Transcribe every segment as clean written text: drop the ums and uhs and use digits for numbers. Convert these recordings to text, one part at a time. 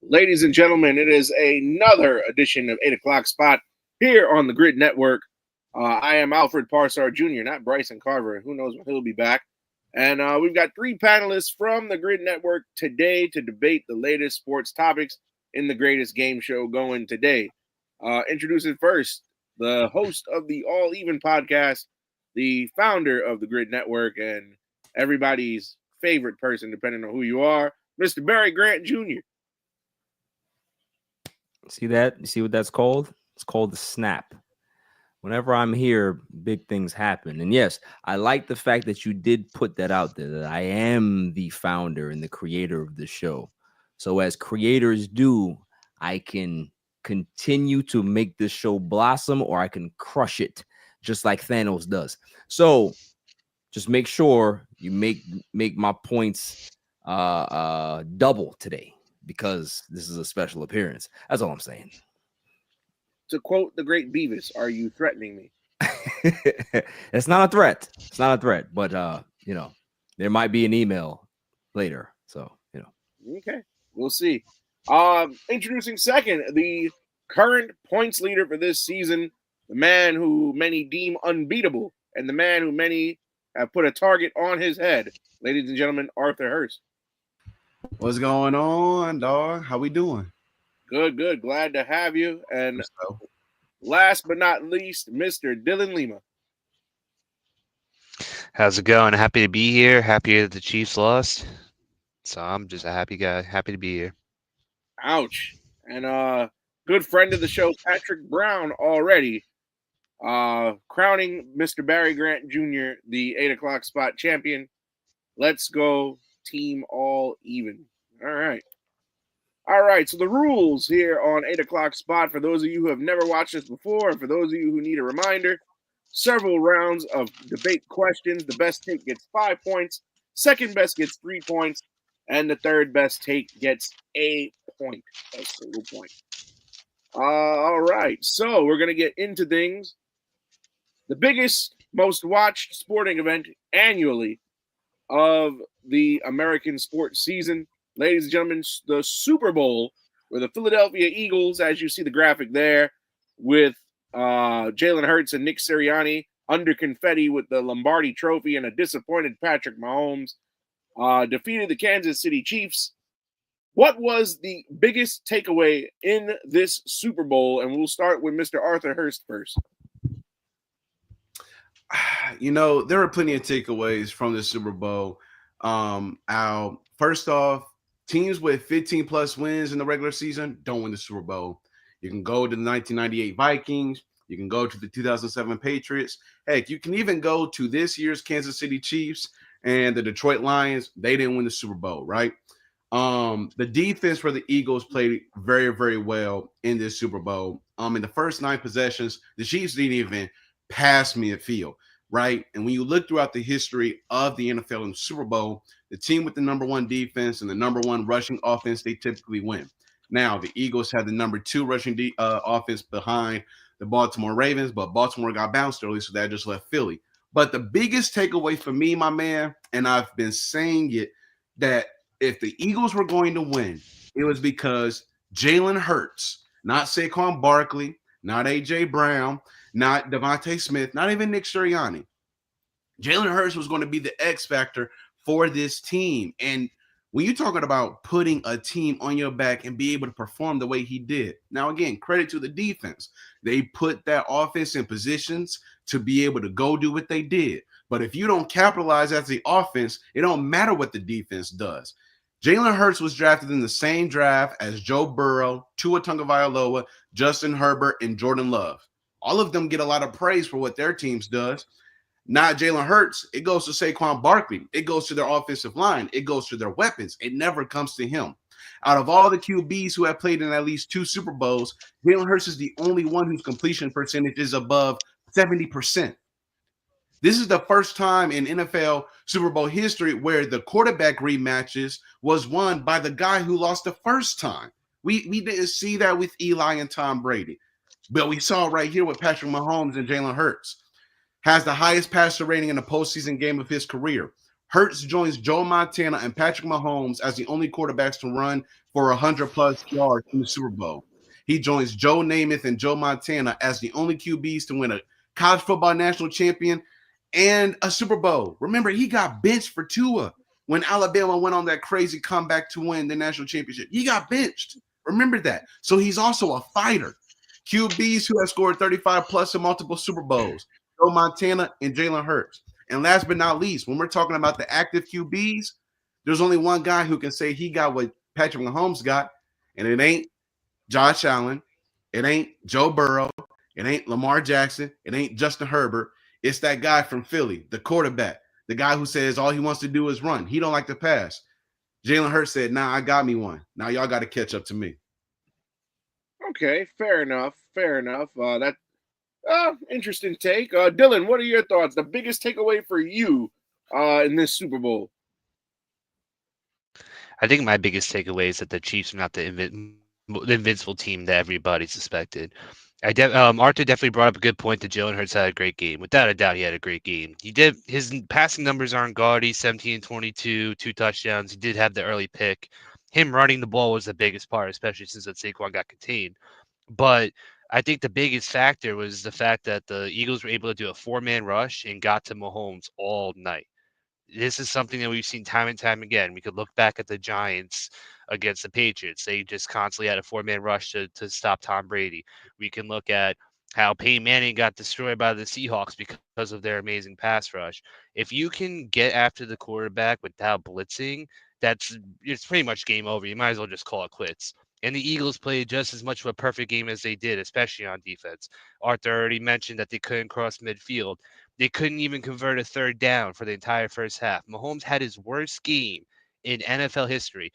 Ladies and gentlemen, it is another edition of 8 o'clock spot here on the Gryd Network. I am Alfred Parsard Jr., not Bryson Carver. Who knows when he'll be back. And we've got three panelists from the Gryd Network today to debate the latest sports topics in the greatest game show going today. Introducing first the host of the All Even podcast, the founder of the Gryd Network, and everybody's favorite person, depending on who you are, Mr. Barry Grant Jr. See that? You see what that's called? It's called the snap. Whenever I'm here, big things happen. And yes, I like the fact that you did put that out there, that I am the founder and the creator of the show. So as creators do, I can continue to make this show blossom, or I can crush it just like Thanos does. So just make sure you make my points double today, because this is a special appearance. That's all I'm saying. To quote the great Beavis, are you threatening me? It's not a threat. It's not a threat, but there might be an email later. So, Okay, we'll see. Introducing second, the current points leader for this season, the man who many deem unbeatable, and the man who many have put a target on his head. Ladies and gentlemen, Arthur Hurst. What's going on, dog? How we doing? Good. Glad to have you. And last but not least, Mr. Dylan Lima. How's it going? Happy to be here. Happy that the Chiefs lost. So I'm just a happy guy. Happy to be here. Ouch. And good friend of the show, Patrick Brown, already crowning Mr. Barry Grant Jr. the 8 o'clock spot champion. Let's go team all even. All right, so the rules here on 8 o'clock spot, for those of you who have never watched this before, and for those of you who need a reminder, several rounds of debate questions. The best take gets 5 points, second best gets 3 points, and the third best take gets a point, a single point. All right, so we're going to get into things. The biggest, most watched sporting event annually of the American sports season. Ladies and gentlemen, the Super Bowl, where the Philadelphia Eagles, as you see the graphic there, with Jalen Hurts and Nick Sirianni under confetti with the Lombardi Trophy and a disappointed Patrick Mahomes, defeated the Kansas City Chiefs. What was the biggest takeaway in this Super Bowl? And we'll start with Mr. Arthur Hurst first. There were plenty of takeaways from the Super Bowl. First off, teams with 15 plus wins in the regular season don't win the Super Bowl. You can go to the 1998 Vikings. You can go to the 2007 Patriots. Heck, you can even go to this year's Kansas City Chiefs and the Detroit Lions. They didn't win the Super Bowl, right? The defense for the Eagles played very, very well in this Super Bowl. In the first 9 possessions, the Chiefs didn't even pass midfield, right? And when you look throughout the history of the NFL and the Super Bowl, the team with the number 1 defense and the number 1 rushing offense, they typically win. Now, the Eagles have the number 2 rushing offense behind the Baltimore Ravens, but Baltimore got bounced early, so that just left Philly. But the biggest takeaway for me, my man, and I've been saying it, that if the Eagles were going to win, it was because Jalen Hurts, not Saquon Barkley, not A.J. Brown, not Devontae Smith, not even Nick Sirianni. Jalen Hurts was going to be the X factor for this team. And when you're talking about putting a team on your back and be able to perform the way he did. Now, again, credit to the defense. They put that offense in positions to be able to go do what they did. But if you don't capitalize as the offense, it don't matter what the defense does. Jalen Hurts was drafted in the same draft as Joe Burrow, Tua Tagovailoa, Justin Herbert, and Jordan Love. All of them get a lot of praise for what their teams does. Not Jalen Hurts. It goes to Saquon Barkley. It goes to their offensive line. It goes to their weapons. It never comes to him. Out of all the QBs who have played in at least 2 Super Bowls, Jalen Hurts is the only one whose completion percentage is above 70%. This is the first time in NFL Super Bowl history where the quarterback rematches was won by the guy who lost the first time. We didn't see that with Eli and Tom Brady, but we saw right here with Patrick Mahomes and Jalen Hurts. Has the highest passer rating in a postseason game of his career. Hurst joins Joe Montana and Patrick Mahomes as the only quarterbacks to run for 100-plus yards in the Super Bowl. He joins Joe Namath and Joe Montana as the only QBs to win a college football national champion and a Super Bowl. Remember, he got benched for Tua when Alabama went on that crazy comeback to win the national championship. He got benched. Remember that. So he's also a fighter. QBs who have scored 35-plus in multiple Super Bowls, Joe Montana and Jalen Hurts. And last but not least, when we're talking about the active QBs, there's only one guy who can say he got what Patrick Mahomes got, and it ain't Josh Allen, it ain't Joe Burrow, it ain't Lamar Jackson, it ain't Justin Herbert. It's that guy from Philly, the quarterback, the guy who says all he wants to do is run. He don't like to pass. Jalen Hurts said, "Nah, I got me one. Now y'all got to catch up to me." Okay, fair enough. Fair enough. Interesting take. Dylan, what are your thoughts? The biggest takeaway for you in this Super Bowl? I think my biggest takeaway is that the Chiefs are not the invincible team that everybody suspected. Arthur definitely brought up a good point that Jalen Hurts had a great game. Without a doubt, he had a great game. His passing numbers aren't gaudy, 17-22, 2 touchdowns. He did have the early pick. Him running the ball was the biggest part, especially since that Saquon got contained. But I think the biggest factor was the fact that the Eagles were able to do a 4-man rush and got to Mahomes all night. This is something that we've seen time and time again. We could look back at the Giants against the Patriots. They just constantly had a 4-man rush to stop Tom Brady. We can look at how Peyton Manning got destroyed by the Seahawks because of their amazing pass rush. If you can get after the quarterback without blitzing, it's pretty much game over. You might as well just call it quits. And the Eagles played just as much of a perfect game as they did, especially on defense. Arthur already mentioned that they couldn't cross midfield. They couldn't even convert a third down for the entire first half. Mahomes had his worst game in NFL history.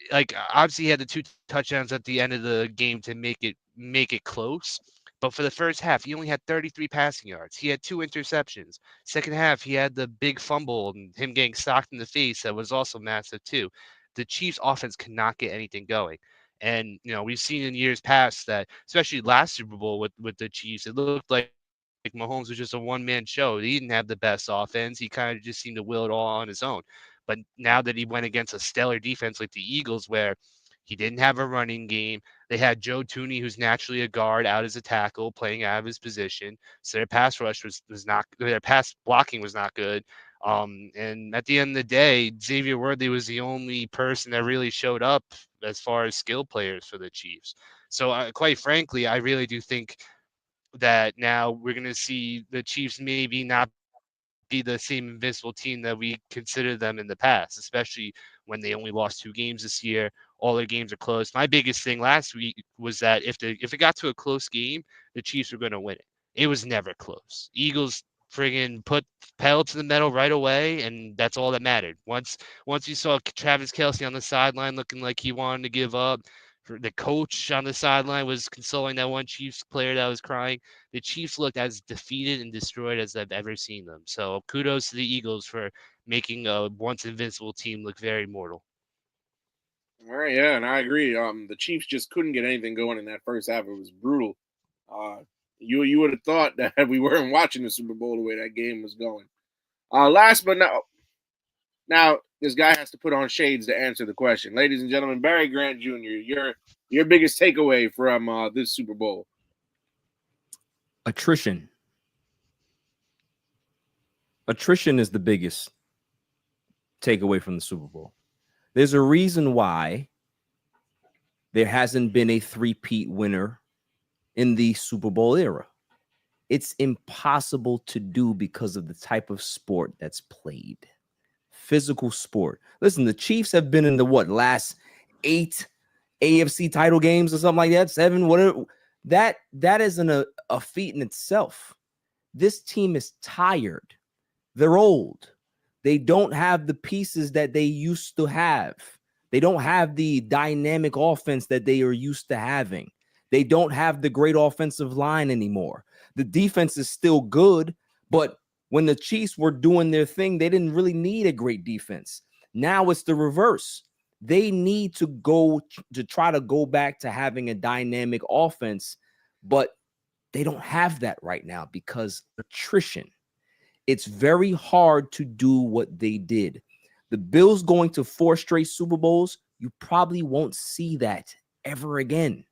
Like, obviously, he had the 2 touchdowns at the end of the game to make it close. But for the first half, he only had 33 passing yards. He had 2 interceptions. Second half, he had the big fumble and him getting socked in the face that was also massive too. The Chiefs' offense cannot get anything going. And we've seen in years past that, especially last Super Bowl with the Chiefs, it looked like Mahomes was just a one-man show. He didn't have the best offense. He kind of just seemed to will it all on his own. But now that he went against a stellar defense like the Eagles, where he didn't have a running game, they had Joe Tooney, who's naturally a guard, out as a tackle, playing out of his position. So their pass rush was not, their pass blocking was not good. And at the end of the day, Xavier Worthy was the only person that really showed up as far as skill players for the Chiefs. So quite frankly, I really do think that now we're going to see the Chiefs maybe not be the same invincible team that we considered them in the past, especially when they only lost 2 games this year. All their games are close. My biggest thing last week was that if it got to a close game, the Chiefs were going to win it. It was never close. Eagles friggin' put pedal to the metal right away, and that's all that mattered. Once you saw Travis Kelce on the sideline looking like he wanted to give up, the coach on the sideline was consoling that one Chiefs player that was crying. The Chiefs looked as defeated and destroyed as I've ever seen them. So kudos to the Eagles for making a once invincible team look very mortal. All right, yeah, and I agree. The Chiefs just couldn't get anything going in that first half. It was brutal. You would have thought that we weren't watching the Super Bowl the way that game was going. Last but not now, this guy has to put on shades to answer the question. Ladies and gentlemen, Barry Grant Jr., your biggest takeaway from this Super Bowl? Attrition. Attrition is the biggest takeaway from the Super Bowl. There's a reason why there hasn't been a three-peat winner in the Super Bowl era. It's impossible to do because of the type of sport that's played. Physical sport. Listen, the Chiefs have been in the last 8 AFC title games or something like that, 7, whatever. That isn't a feat in itself. This team is tired. They're old. They don't have the pieces that they used to have. They don't have the dynamic offense that they are used to having. They don't have the great offensive line anymore. The defense is still good, but when the Chiefs were doing their thing, they didn't really need a great defense. Now it's the reverse. They need to try to go back to having a dynamic offense, but they don't have that right now because attrition. It's very hard to do what they did. The Bills going to 4 straight Super Bowls, you probably won't see that ever again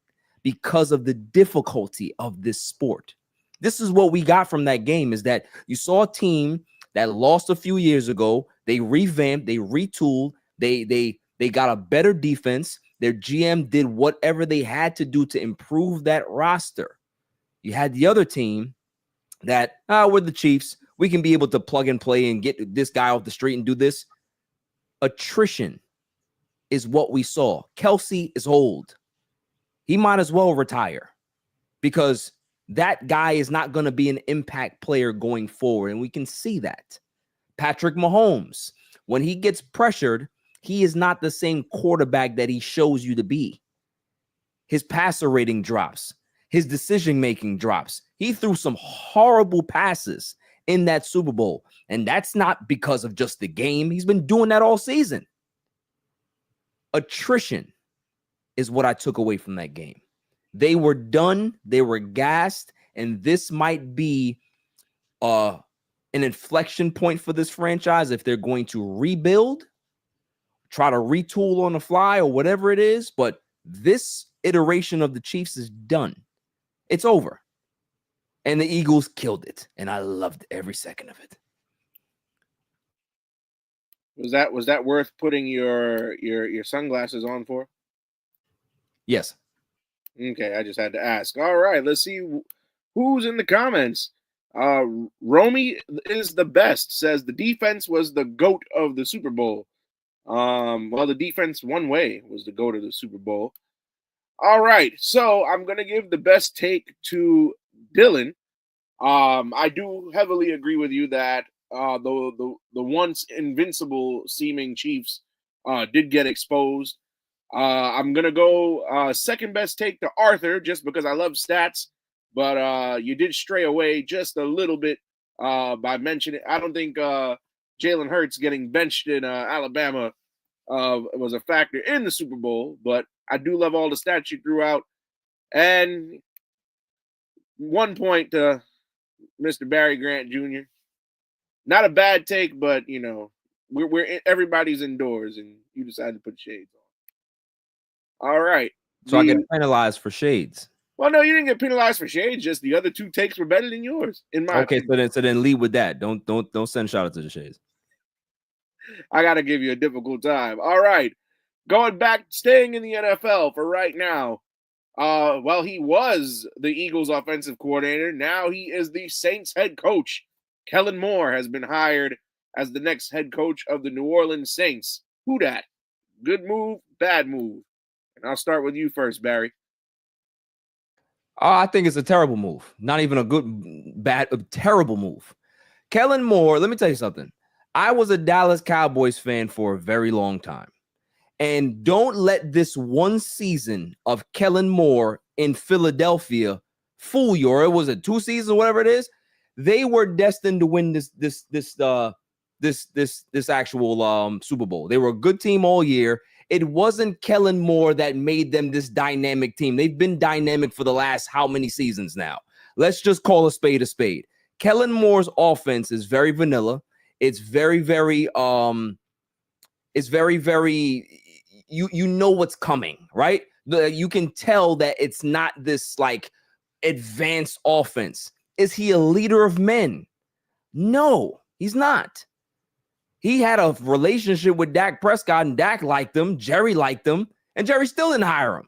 because of the difficulty of this sport. This is what we got from that game, is that you saw a team that lost a few years ago. They revamped, they retooled, they got a better defense. Their GM did whatever they had to do to improve that roster. You had the other team that, we're the Chiefs. We can be able to plug and play and get this guy off the street and do this. Attrition is what we saw. Kelsey is old. He might as well retire because that guy is not going to be an impact player going forward, and we can see that. Patrick Mahomes, when he gets pressured, he is not the same quarterback that he shows you to be. His passer rating drops. His decision-making drops. He threw some horrible passes in that Super Bowl, and that's not because of just the game. He's been doing that all season. Attrition is what I took away from that game. They were done. They were gassed, and this might be an inflection point for this franchise if they're going to rebuild, try to retool on the fly or whatever it is. But this iteration of the Chiefs is done. It's over. And the Eagles killed it, and I loved every second of it. Was that worth putting your sunglasses on for? Yes. Okay, I just had to ask. All right, let's see who's in the comments. Romy is the best, says the defense was the GOAT of the Super Bowl. Well, the defense one way was the GOAT of the Super Bowl. All right, so I'm going to give the best take to Dylan. I do heavily agree with you that the once invincible seeming Chiefs did get exposed. I'm going to go second best take to Arthur just because I love stats, but you did stray away just a little bit by mentioning. I don't think Jalen Hurts getting benched in Alabama was a factor in the Super Bowl, but I do love all the stats you threw out. And 1 point to Mr. Barry Grant Jr. Not a bad take, but you know, we're everybody's indoors, and you decided to put shades on. All right. So I get penalized for shades. Well, no, you didn't get penalized for shades. Just the other 2 takes were better than yours, in my opinion. So then lead with that. Don't send shout out to the shades. I gotta give you a difficult time. All right. Going back, staying in the NFL for right now. Well, he was the Eagles offensive coordinator. Now he is the Saints head coach. Kellen Moore has been hired as the next head coach of the New Orleans Saints. Who dat? Good move, bad move? And I'll start with you first, Barry. I think it's a terrible move. Not even a terrible move. Kellen Moore, let me tell you something. I was a Dallas Cowboys fan for a very long time. And don't let this one season of Kellen Moore in Philadelphia fool you. Or it was a 2 seasons, whatever it is. They were destined to win this actual Super Bowl. They were a good team all year. It wasn't Kellen Moore that made them this dynamic team. They've been dynamic for the last how many seasons now? Let's just call a spade a spade. Kellen Moore's offense is very vanilla. It's very, very, you know what's coming, right? You can tell that it's not this like advanced offense. Is he a leader of men? No, he's not. He had a relationship with Dak Prescott, and Dak liked him. Jerry liked him, and Jerry still didn't hire him.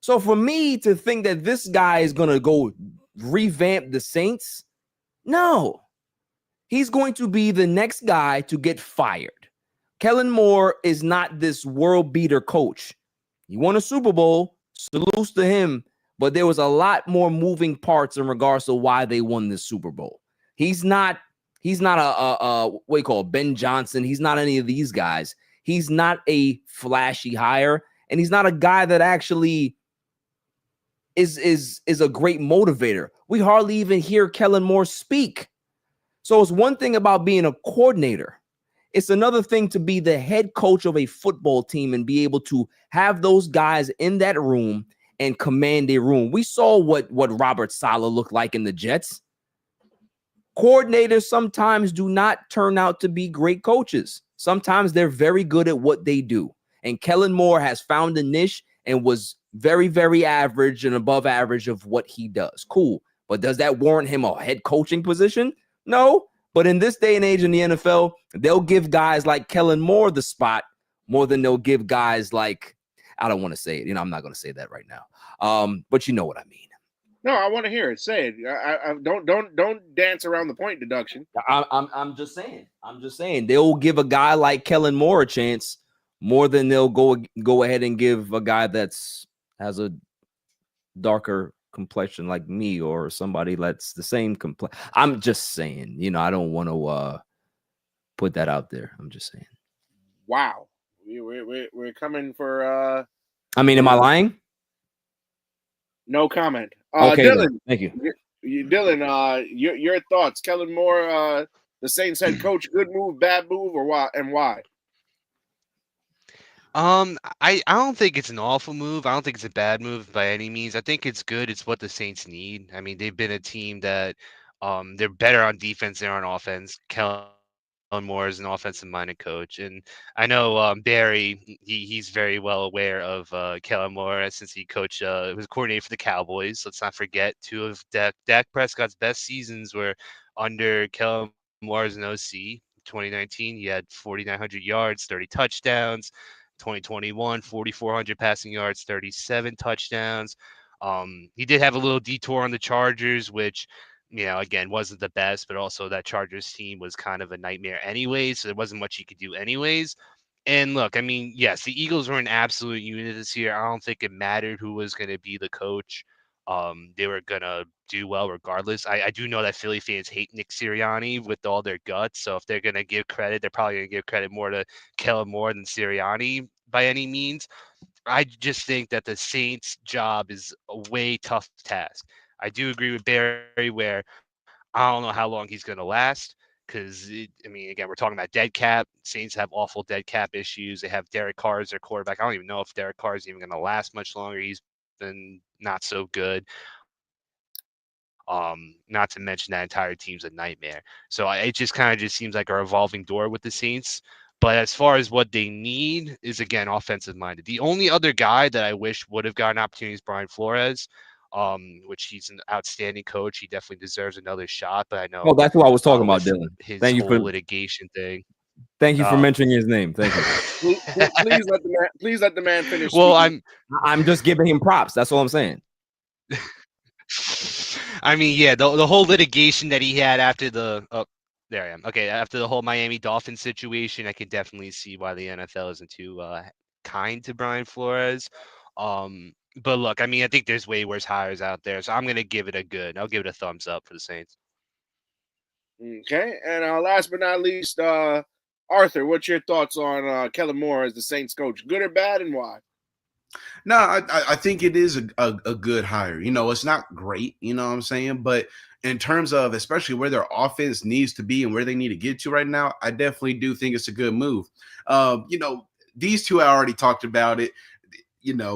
So for me to think that this guy is going to go revamp the Saints, no. He's going to be the next guy to get fired. Kellen Moore is not this world beater coach. He won a Super Bowl, salutes to him, but there was a lot more moving parts in regards to why they won this Super Bowl. He's not a what you call Ben Johnson. He's not any of these guys. He's not a flashy hire, and he's not a guy that actually is a great motivator. We hardly even hear Kellen Moore speak. So it's one thing about being a coordinator. It's another thing to be the head coach of a football team and be able to have those guys in that room and command a room. We saw what Robert Saleh looked like in the Jets. Coordinators sometimes do not turn out to be great coaches. Sometimes they're very good at what they do. And Kellen Moore has found a niche and was very, very average and above average of what he does. Cool. But does that warrant him a head coaching position? No. But in this day and age in the NFL, they'll give guys like Kellen Moore the spot more than they'll give guys like, I don't want to say it. I'm not going to say that right now. But you know what I mean. No, I want to hear it. Say it. I don't dance around the point deduction. I'm just saying. They'll give a guy like Kellen Moore a chance more than they'll go ahead and give a guy that's has a darker complexion like me or somebody that's the same complexion. I'm just saying. I don't want to put that out there. I'm just saying. Wow, we're coming for. I mean, am I lying? No comment. Okay, Dylan, thank you. Dylan, your thoughts? Kellen Moore, the Saints head coach, good move, bad move, or why? And why? I don't think it's an awful move. I don't think it's a bad move by any means. I think it's good. It's what the Saints need. I mean, they've been a team that they're better on defense than on offense. Kellen Moore is an offensive-minded coach, and I know Barry. He's very well aware of Kellen Moore since he coached. Was coordinator for the Cowboys. Let's not forget two of Dak Prescott's best seasons were under Kellen Moore as an OC. 2019, he had 4,900 yards, 30 touchdowns. 2021, 4,400 passing yards, 37 touchdowns. He did have a little detour on the Chargers, which again, wasn't the best, but also that Chargers team was kind of a nightmare anyway, so there wasn't much he could do anyways. And look, I mean, yes, the Eagles were an absolute unit this year. I don't think it mattered who was going to be the coach. They were going to do well regardless. I do know that Philly fans hate Nick Sirianni with all their guts, so if they're going to give credit, they're probably going to give credit more to Kellen Moore than Sirianni by any means. I just think that the Saints' job is a way tough task. I do agree with Barry where I don't know how long he's going to last because, again, we're talking about dead cap. Saints have awful dead cap issues. They have Derek Carr as their quarterback. I don't even know if Derek Carr is even going to last much longer. He's been not so good. Not to mention that entire team's a nightmare. So it just kind of just seems like a revolving door with the Saints. But as far as what they need is, again, offensive minded. The only other guy that I wish would have gotten opportunities is Brian Flores, which he's an outstanding coach. He definitely deserves another shot. But I know. Oh, that's what I was talking about, Dylan. His Thank you whole for litigation thing. Thank you for mentioning his name. Thank you. Please let the man finish. Well, I'm just giving him props. That's all I'm saying. I mean, yeah, the whole litigation that he had after the there I am. Okay, after the whole Miami Dolphins situation, I can definitely see why the NFL isn't too kind to Brian Flores. But look, I mean, I think there's way worse hires out there, so I'm gonna give it I'll give it a thumbs up for the Saints. Okay, and last but not least, Arthur, what's your thoughts on Kellen Moore as the Saints coach? Good or bad, and why? No, I think it is a good hire. It's not great, what I'm saying? But in terms of especially where their offense needs to be and where they need to get to right now, I definitely do think it's a good move. These two, I already talked about it.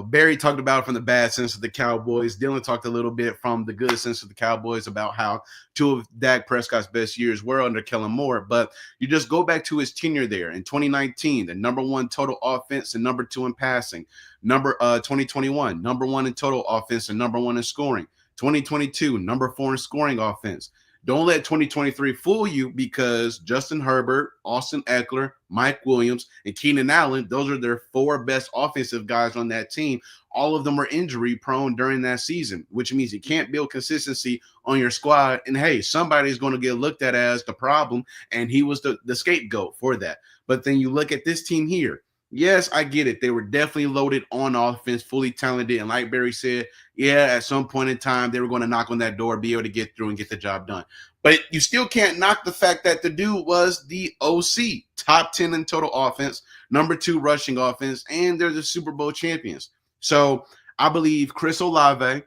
Barry talked about it from the bad sense of the Cowboys. Dylan talked a little bit from the good sense of the Cowboys about how two of Dak Prescott's best years were under Kellen Moore. But you just go back to his tenure there in 2019, the number one total offense and number two in passing. 2021, number one in total offense and number one in scoring. 2022, number four in scoring offense. Don't let 2023 fool you because Justin Herbert, Austin Eckler, Mike Williams, and Keenan Allen, those are their four best offensive guys on that team. All of them were injury prone during that season, which means you can't build consistency on your squad. And hey, somebody's going to get looked at as the problem, and he was the scapegoat for that. But then you look at this team here. Yes, I get it. They were definitely loaded on offense, fully talented. And like Barry said, yeah, at some point in time, they were going to knock on that door, be able to get through and get the job done. But you still can't knock the fact that the dude was the OC, top 10 in total offense, number 2 rushing offense, and they're the Super Bowl champions. So I believe Chris Olave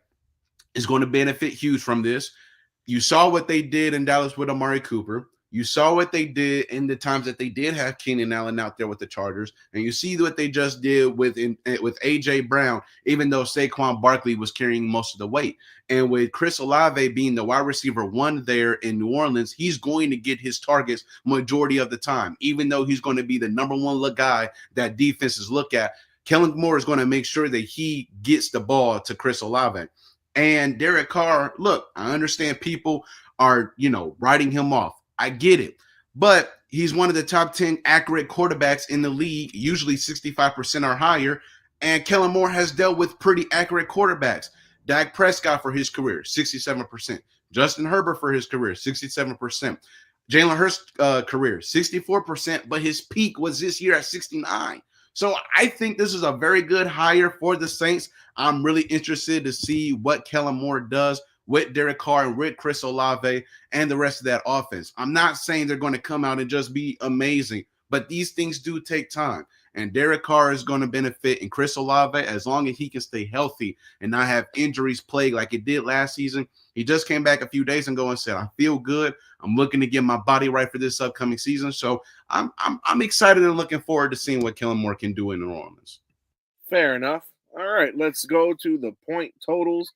is going to benefit huge from this. You saw what they did in Dallas with Amari Cooper. You saw what they did in the times that they did have Keenan Allen out there with the Chargers, and you see what they just did with A.J. Brown, even though Saquon Barkley was carrying most of the weight. And with Chris Olave being the wide receiver 1 there in New Orleans, he's going to get his targets majority of the time, even though he's going to be the number 1 guy that defenses look at. Kellen Moore is going to make sure that he gets the ball to Chris Olave. And Derek Carr, look, I understand people are, writing him off. I get it. But he's one of the top 10 accurate quarterbacks in the league, usually 65% or higher. And Kellen Moore has dealt with pretty accurate quarterbacks. Dak Prescott for his career, 67%. Justin Herbert for his career, 67%. Jalen Hurst career, 64%, but his peak was this year at 69%. So I think this is a very good hire for the Saints. I'm really interested to see what Kellen Moore does with Derek Carr and with Chris Olave and the rest of that offense. I'm not saying they're going to come out and just be amazing, but these things do take time. And Derek Carr is going to benefit, and Chris Olave, as long as he can stay healthy and not have injuries plague like it did last season. He just came back a few days ago and said, I feel good. I'm looking to get my body right for this upcoming season. So I'm excited and looking forward to seeing what Kellen Moore can do in New Orleans. Fair enough. All right, let's go to the point totals.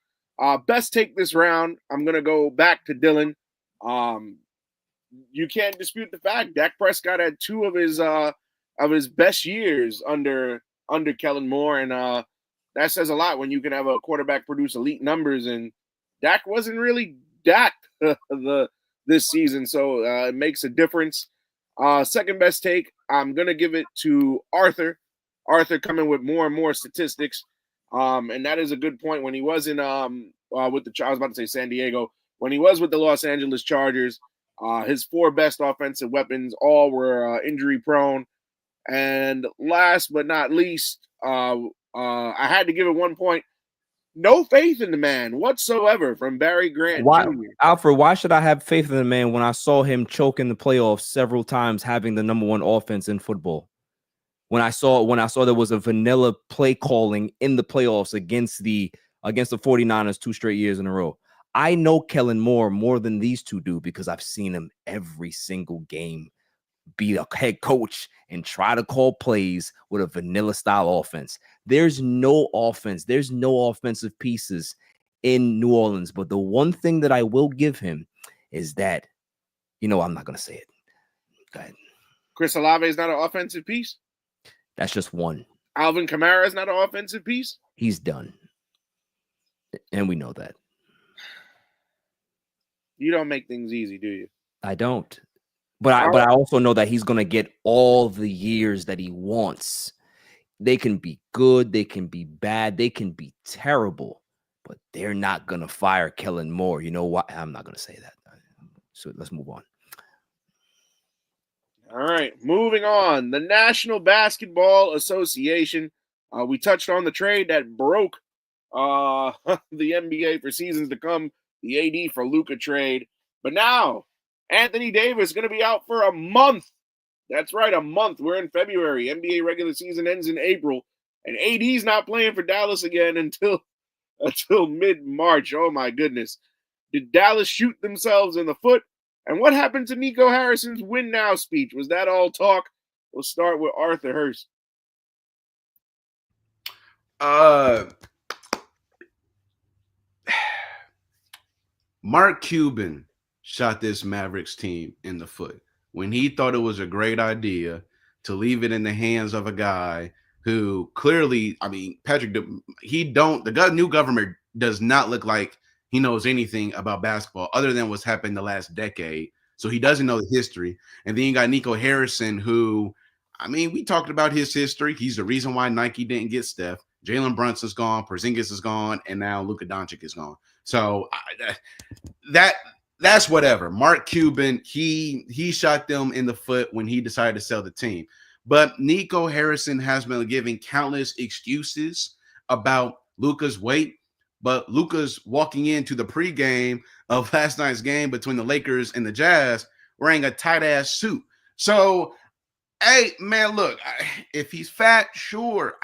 Best take this round. I'm going to go back to Dylan. You can't dispute the fact Dak Prescott had 2 of his best years under Kellen Moore, and that says a lot when you can have a quarterback produce elite numbers, and Dak wasn't really Dak this season, so it makes a difference. Second best take, I'm going to give it to Arthur. Arthur coming with more and more statistics. And that is a good point. When he was in I was about to say San Diego, when he was with the Los Angeles Chargers, his 4 best offensive weapons all were injury prone. And last but not least, I had to give it 1 point. No faith in the man whatsoever from Barry Grant Jr. Alfred, why should I have faith in the man when I saw him choke in the playoffs several times, having the number 1 offense in football? When I saw there was a vanilla play calling in the playoffs against the 49ers 2 straight years in a row. I know Kellen Moore more than these 2 do because I've seen him every single game be a head coach and try to call plays with a vanilla style offense. There's no offense. There's no offensive pieces in New Orleans. But the one thing that I will give him is that, I'm not going to say it. Go ahead. Chris Olave is not an offensive piece. That's just one. Alvin Kamara is not an offensive piece. He's done. And we know that. You don't make things easy, do you? I don't. But I also know that he's going to get all the years that he wants. They can be good. They can be bad. They can be terrible. But they're not going to fire Kellen Moore. You know what? I'm not going to say that. So let's move on. All right, moving on. The National Basketball Association. We touched on the trade that broke the NBA for seasons to come, the AD for Luka trade. But now, Anthony Davis is going to be out for a month. That's right, a month. We're in February. NBA regular season ends in April. And AD's not playing for Dallas again until mid-March. Oh, my goodness. Did Dallas shoot themselves in the foot? And what happened to Nico Harrison's win now speech? Was that all talk? We'll start with Arthur Hurst. Mark Cuban shot this Mavericks team in the foot when he thought it was a great idea to leave it in the hands of a guy who clearly, Patrick, the new government does not look like he knows anything about basketball other than what's happened the last decade. So he doesn't know the history. And then you got Nico Harrison, who, we talked about his history. He's the reason why Nike didn't get Steph. Jalen Brunson's gone, Porzingis is gone, and now Luka Doncic is gone. So that's whatever. Mark Cuban, he shot them in the foot when he decided to sell the team. But Nico Harrison has been giving countless excuses about Luka's weight. But Luka's walking into the pregame of last night's game between the Lakers and the Jazz wearing a tight-ass suit. So, hey, man, look, if he's fat, sure,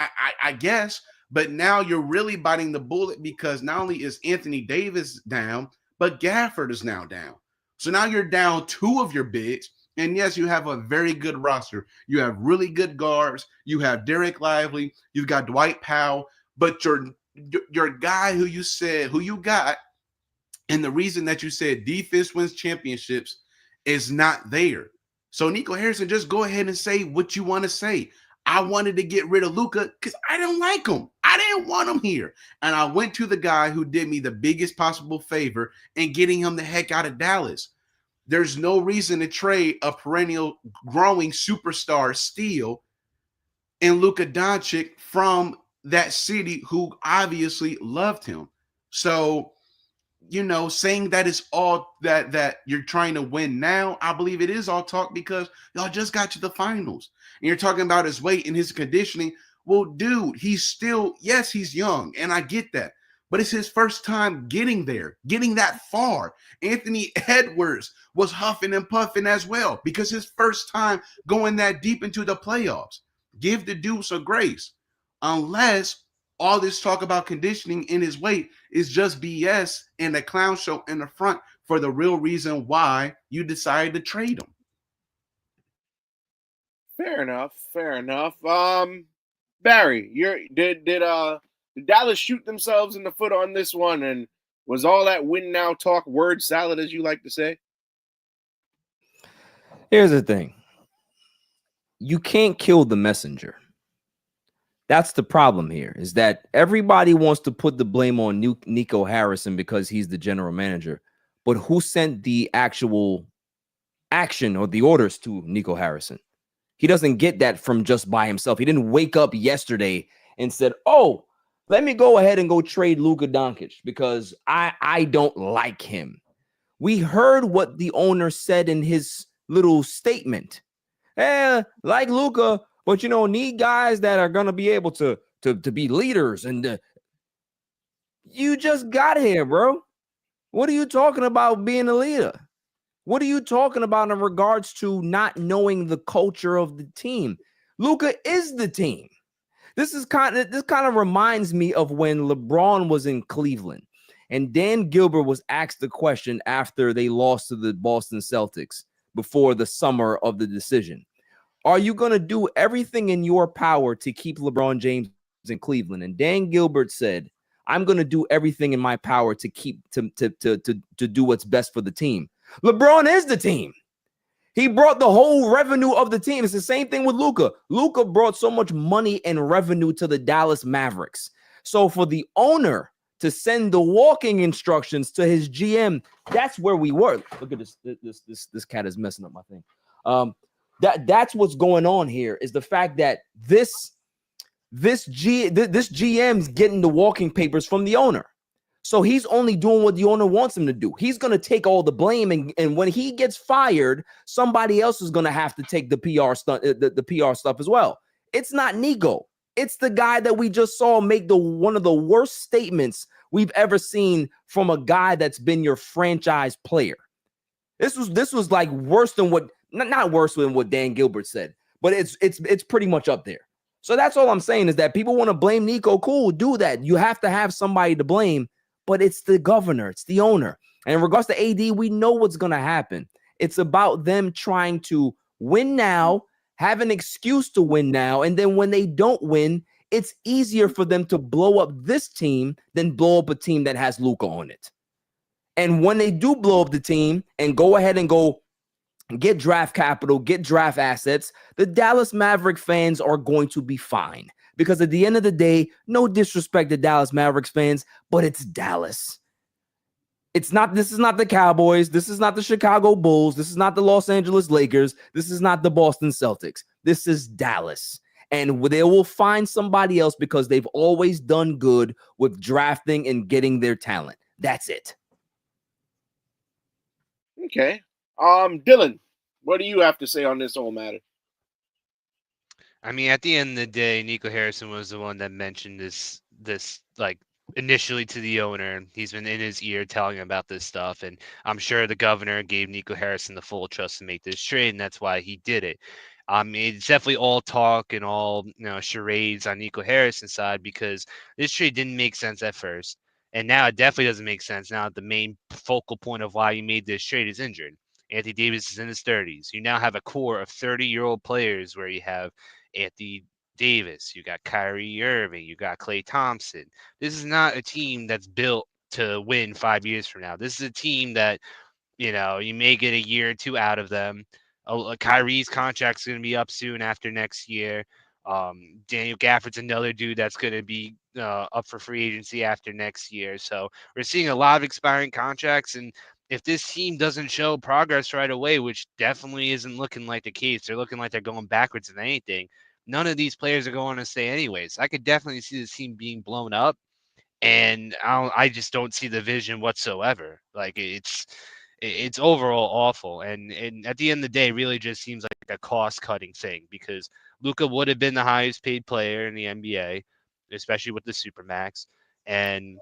I guess. But now you're really biting the bullet because not only is Anthony Davis down, but Gafford is now down. So now you're down 2 of your bigs. And yes, you have a very good roster. You have really good guards. You have Derek Lively. You've got Dwight Powell. But your guy who you got, and the reason that you said defense wins championships is not there. So Nico Harrison, just go ahead and say what you want to say. I wanted to get rid of Luka because I didn't like him. I didn't want him here. And I went to the guy who did me the biggest possible favor in getting him the heck out of Dallas. There's no reason to trade a perennial growing superstar steal in Luka Doncic from that city who obviously loved him. So, saying that it's all that you're trying to win now, I believe it is all talk because y'all just got to the finals. And you're talking about his weight and his conditioning. Well, dude, he's young, and I get that. But it's his first time getting there, getting that far. Anthony Edwards was huffing and puffing as well because his first time going that deep into the playoffs. Give the dude some grace. Unless all this talk about conditioning in his weight is just BS and a clown show in the front for the real reason why you decided to trade him. Fair enough. Barry, did Dallas shoot themselves in the foot on this one? And was all that win now talk word salad, as you like to say? Here's the thing. You can't kill the messenger. That's the problem here, is that everybody wants to put the blame on Nico Harrison because he's the general manager. But who sent the actual action or the orders to Nico Harrison? He doesn't get that from just by himself. He didn't wake up yesterday and said, oh, let me go ahead and go trade Luka Doncic because I don't like him. We heard what the owner said in his little statement. Like Luka, but need guys that are gonna be able to be leaders. And you just got here, bro. What are you talking about being a leader? What are you talking about in regards to not knowing the culture of the team? Luka is the team. This kind of reminds me of when LeBron was in Cleveland and Dan Gilbert was asked the question after they lost to the Boston Celtics before the summer of the decision. Are you going to do everything in your power to keep LeBron James in Cleveland? And Dan Gilbert said, I'm going to do everything in my power to keep to do what's best for the team. LeBron is the team. He brought the whole revenue of the team. It's the same thing with Luka. Luka brought so much money and revenue to the Dallas Mavericks. So for the owner to send the walking instructions to his GM, that's where we were. Look at this. This cat is messing up my thing. That's what's going on here is the fact that this GM's getting the walking papers from the owner. So he's only doing what the owner wants him to do. He's going to take all the blame. And when he gets fired, somebody else is going to have to take the PR stuff, the PR stuff as well. It's not Nico. It's the guy that we just saw make one of the worst statements we've ever seen from a guy that's been your franchise player. This was like worse than what, not worse than what Dan Gilbert said, but it's pretty much up there. So that's all I'm saying is that people want to blame Nico. Cool, do that. You have to have somebody to blame. But it's the governor, it's the owner. And in regards to AD, we know what's going to happen. It's about them trying to win now, have an excuse to win now, and then when they don't win, it's easier for them to blow up this team than blow up a team that has Luka on it. And when they do blow up the team and go ahead and go get draft capital, get draft assets, the Dallas Maverick fans are going to be fine. Because at the end of the day, no disrespect to Dallas Mavericks fans, but it's Dallas. This is not the Cowboys. This is not the Chicago Bulls. This is not the Los Angeles Lakers. This is not the Boston Celtics. This is Dallas. And they will find somebody else because they've always done good with drafting and getting their talent. That's it. Okay. Dylan, what do you have to say on this whole matter? I mean, at the end of the day, Nico Harrison was the one that mentioned this like initially to the owner. He's been in his ear telling him about this stuff, and I'm sure the governor gave Nico Harrison the full trust to make this trade, and that's why he did it. I mean, it's definitely all talk and all charades on Nico Harrison's side because this trade didn't make sense at first. And now it definitely doesn't make sense. Now the main focal point of why you made this trade is injured. Anthony Davis is in his 30s. You now have a core of 30-year-old players where you have Anthony Davis, you got Kyrie Irving, you got Klay Thompson. This is not a team that's built to win 5 years from now. This is a team that, you may get a year or two out of them. Kyrie's contract's going to be up soon after next year. Daniel Gafford's another dude that's going to be up for free agency after next year. So we're seeing a lot of expiring contracts. And if this team doesn't show progress right away, which definitely isn't looking like the case, they're looking like they're going backwards in anything. None of these players are going to stay anyways. I could definitely see this team being blown up. And I just don't see the vision whatsoever. Like it's overall awful. And at the end of the day, really just seems like a cost cutting thing because Luka would have been the highest paid player in the NBA, especially with the Supermax. And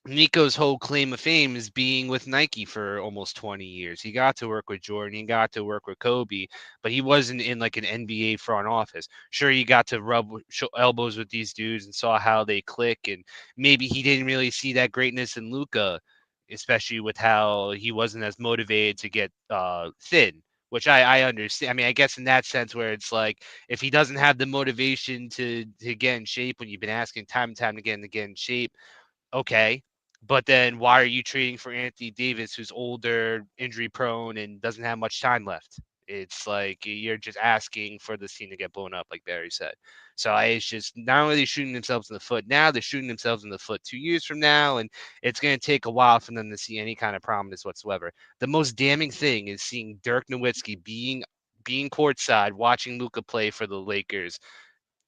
Nico's whole claim of fame is being with Nike for almost 20 years. He got to work with Jordan, he got to work with Kobe, but he wasn't in like an NBA front office. Sure, he got to rub elbows with these dudes and saw how they click, and maybe he didn't really see that greatness in Luka, especially with how he wasn't as motivated to get thin, which I understand. I mean, I guess in that sense where it's like if he doesn't have the motivation to get in shape when you've been asking time and time again to get in shape, okay. But then why are you trading for Anthony Davis, who's older, injury prone, and doesn't have much time left? It's like you're just asking for this team to get blown up, like Barry said. So it's just not only are they shooting themselves in the foot now, they're shooting themselves in the foot 2 years from now, and it's going to take a while for them to see any kind of promise whatsoever. The most damning thing is seeing Dirk Nowitzki being courtside watching Luka play for the Lakers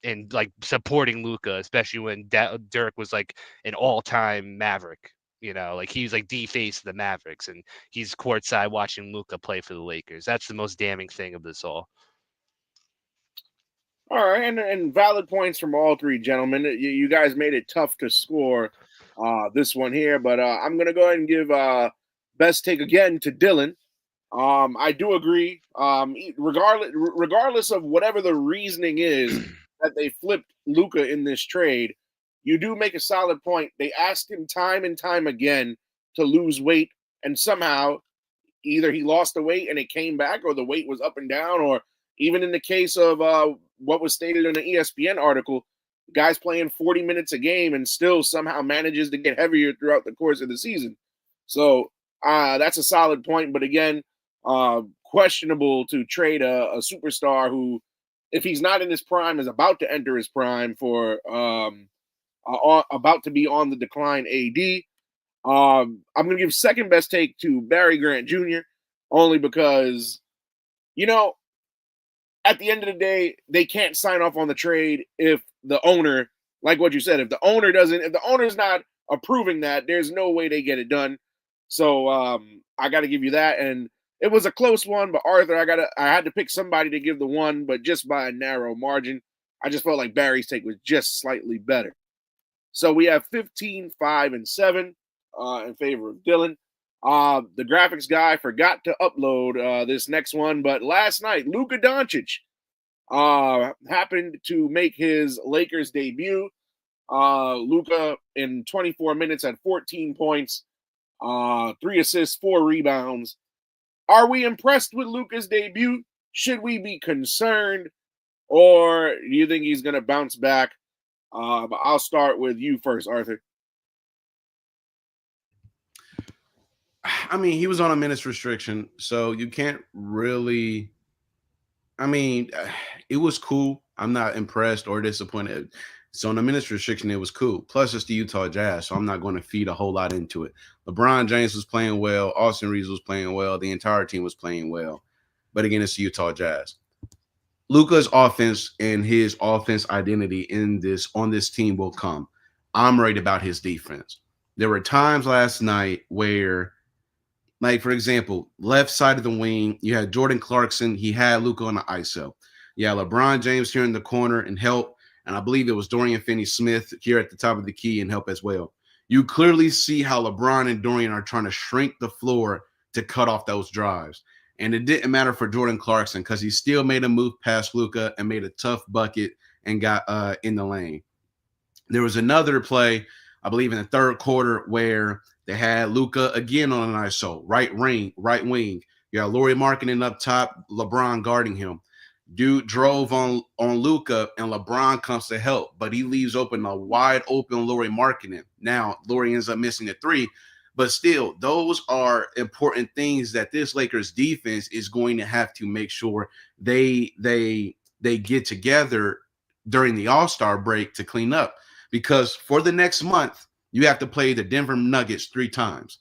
and like supporting Luka, especially when Dirk was like an all-time Maverick. Like he was like the face of the Mavericks, and he's courtside watching Luka play for the Lakers. That's the most damning thing of this all. All right, and valid points from all three gentlemen. You guys made it tough to score this one here, but I'm gonna go ahead and give best take again to Dylan. I do agree. Regardless of whatever the reasoning is that they flipped Luka in this trade, you do make a solid point. They asked him time and time again to lose weight, and somehow either he lost the weight and it came back, or the weight was up and down, or even in the case of what was stated in an ESPN article, the guy's playing 40 minutes a game and still somehow manages to get heavier throughout the course of the season. So that's a solid point. But again, questionable to trade a superstar who, if he's not in his prime, is about to enter his prime for about to be on the decline AD. I'm going to give second best take to Barry Grant Jr. only because, at the end of the day, they can't sign off on the trade if the owner, like what you said, if the owner's not approving that, there's no way they get it done. So I got to give you that. And it was a close one, but Arthur, I had to pick somebody to give the one, but just by a narrow margin. I just felt like Barry's take was just slightly better. So we have 15, 5, and 7 in favor of Dylan. The graphics guy forgot to upload this next one, but last night, Luka Doncic happened to make his Lakers debut. Luka in 24 minutes had 14 points, 3 assists, 4 rebounds. Are we impressed with Luka's debut? Should we be concerned? Or do you think he's going to bounce back? But I'll start with you first, Arthur. I mean, he was on a minutes restriction, so you can't really. I mean, it was cool. I'm not impressed or disappointed. So on the minutes restriction, it was cool. Plus, it's the Utah Jazz, so I'm not going to feed a whole lot into it. LeBron James was playing well. Austin Reeves was playing well. The entire team was playing well. But again, it's the Utah Jazz. Luka's offense and his offense identity on this team will come. I'm worried about his defense. There were times last night where, like, for example, left side of the wing, you had Jordan Clarkson. He had Luka on the ISO. You had LeBron James here in the corner and help. And I believe it was Dorian Finney-Smith here at the top of the key and help as well. You clearly see how LeBron and Dorian are trying to shrink the floor to cut off those drives. And it didn't matter for Jordan Clarkson because he still made a move past Luka and made a tough bucket and got in the lane. There was another play. I believe in the third quarter, where they had Luka again on an ISO, right wing. You got Lauri Markkanen up top, LeBron guarding him. Dude drove on Luka, and LeBron comes to help, but he leaves open a wide open Lauri Markkanen. Now, Lauri ends up missing a three, but still, those are important things that this Lakers defense is going to have to make sure they get together during the All-Star break to clean up. Because for the next month, you have to play the Denver Nuggets 3 times.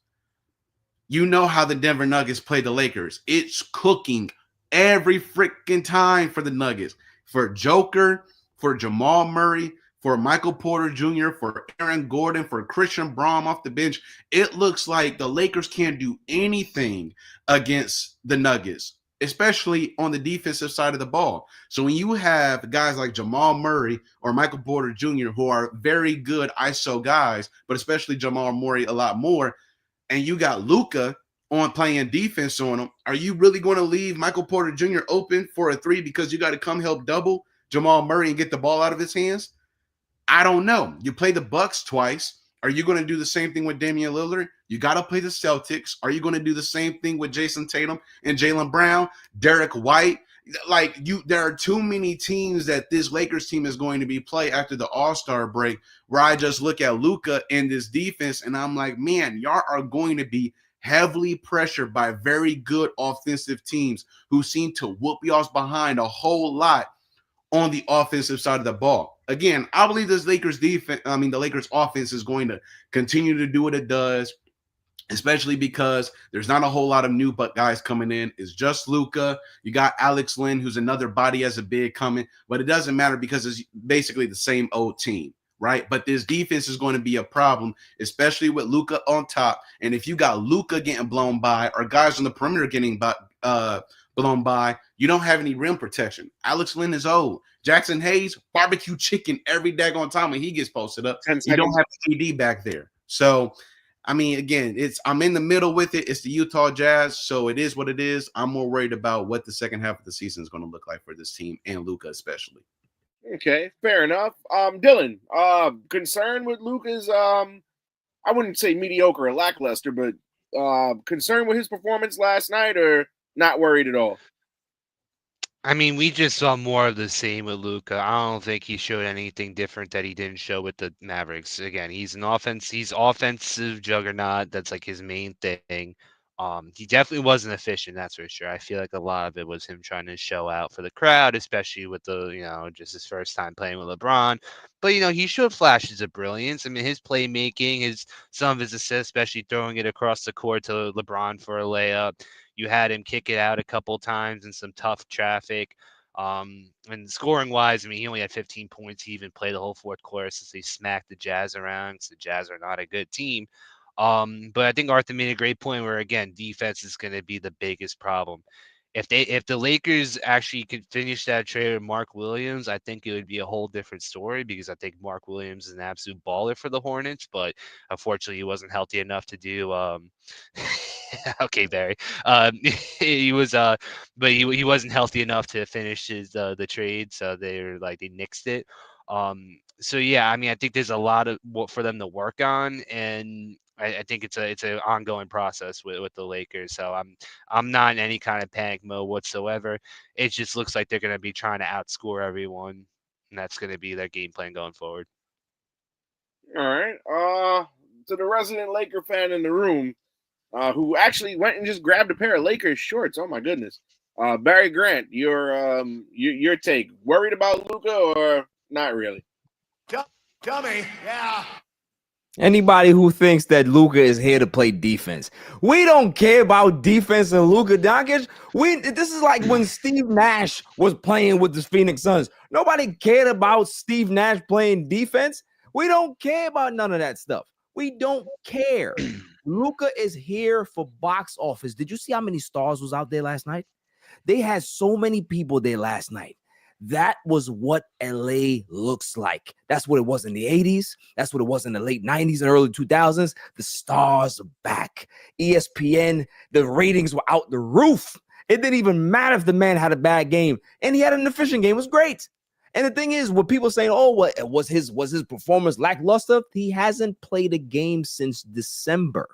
You know how the Denver Nuggets play the Lakers. It's cooking every freaking time for the Nuggets. For Joker, for Jamal Murray, for Michael Porter Jr., for Aaron Gordon, for Christian Braun off the bench. It looks like the Lakers can't do anything against the Nuggets, especially on the defensive side of the ball. So when you have guys like Jamal Murray or Michael Porter Jr., who are very good ISO guys, but especially Jamal Murray a lot more, and you got Luka on playing defense on him, are you really going to leave Michael Porter Jr. open for a 3 because you got to come help double Jamal Murray and get the ball out of his hands? I don't know. You play the Bucks twice. Are you going to do the same thing with Damian Lillard? You got to play the Celtics. Are you going to do the same thing with Jason Tatum and Jaylen Brown, Derek White? There are too many teams that this Lakers team is going to be play after the All-Star break, where I just look at Luka and this defense and I'm like, man, y'all are going to be heavily pressured by very good offensive teams who seem to whoop y'all's behind a whole lot on the offensive side of the ball. Again, I believe the Lakers offense is going to continue to do what it does, especially because there's not a whole lot of new guys coming in. It's just Luka. You got Alex Len, who's another body as a big coming, but it doesn't matter because it's basically the same old team, right? But this defense is going to be a problem, especially with Luka on top. And if you got Luka getting blown by or guys on the perimeter getting blown by, you don't have any rim protection. Alex Len is old. Jackson Hayes, barbecue chicken every daggone time when he gets posted up. You don't have AD back there. So, I mean, again, I'm in the middle with it. It's the Utah Jazz, so it is what it is. I'm more worried about what the second half of the season is going to look like for this team and Luka especially. Okay, fair enough. Dylan, concerned with Luka's, I wouldn't say mediocre or lackluster, but concerned with his performance last night, or not worried at all? I mean, we just saw more of the same with Luka. I don't think he showed anything different that he didn't show with the Mavericks. Again, he's offensive juggernaut. That's like his main thing. He definitely wasn't efficient, that's for sure. I feel like a lot of it was him trying to show out for the crowd, especially with just his first time playing with LeBron. But he showed flashes of brilliance. I mean, his playmaking, some of his assists, especially throwing it across the court to LeBron for a layup. You had him kick it out a couple times in some tough traffic. And scoring wise, I mean, he only had 15 points. He even played the whole fourth quarter since they smacked the Jazz around, because the Jazz are not a good team. But I think Arthur made a great point where, again, defense is going to be the biggest problem. If the Lakers actually could finish that trade with Mark Williams, I think it would be a whole different story, because I think Mark Williams is an absolute baller for the Hornets, but unfortunately he wasn't healthy enough to do okay, Barry. He was but he wasn't healthy enough to finish his the trade, so they nixed it. So yeah, I mean, I think there's a lot of what for them to work on, and I think it's an ongoing process with the Lakers. So I'm not in any kind of panic mode whatsoever. It just looks like they're going to be trying to outscore everyone, and that's going to be their game plan going forward. All right. To the resident Laker fan in the room, who actually went and just grabbed a pair of Lakers shorts. Oh my goodness. Barry Grant, your take. Worried about Luka or not really? Dummy, yeah. Anybody who thinks that Luka is here to play defense, we don't care about defense and Luka Doncic. This is like when Steve Nash was playing with the Phoenix Suns. Nobody cared about Steve Nash playing defense. We don't care about none of that stuff. We don't care. Luka is here for box office. Did you see how many stars was out there last night? They had so many people there last night. That was what LA looks like. That's what it was in the 80s. That's what it was in the late 90s and early 2000s. The stars are back. ESPN, the ratings were out the roof. It didn't even matter if the man had a bad game. And he had an efficient game. It was great. And the thing is, what people saying, oh, what was his performance lackluster? He hasn't played a game since December.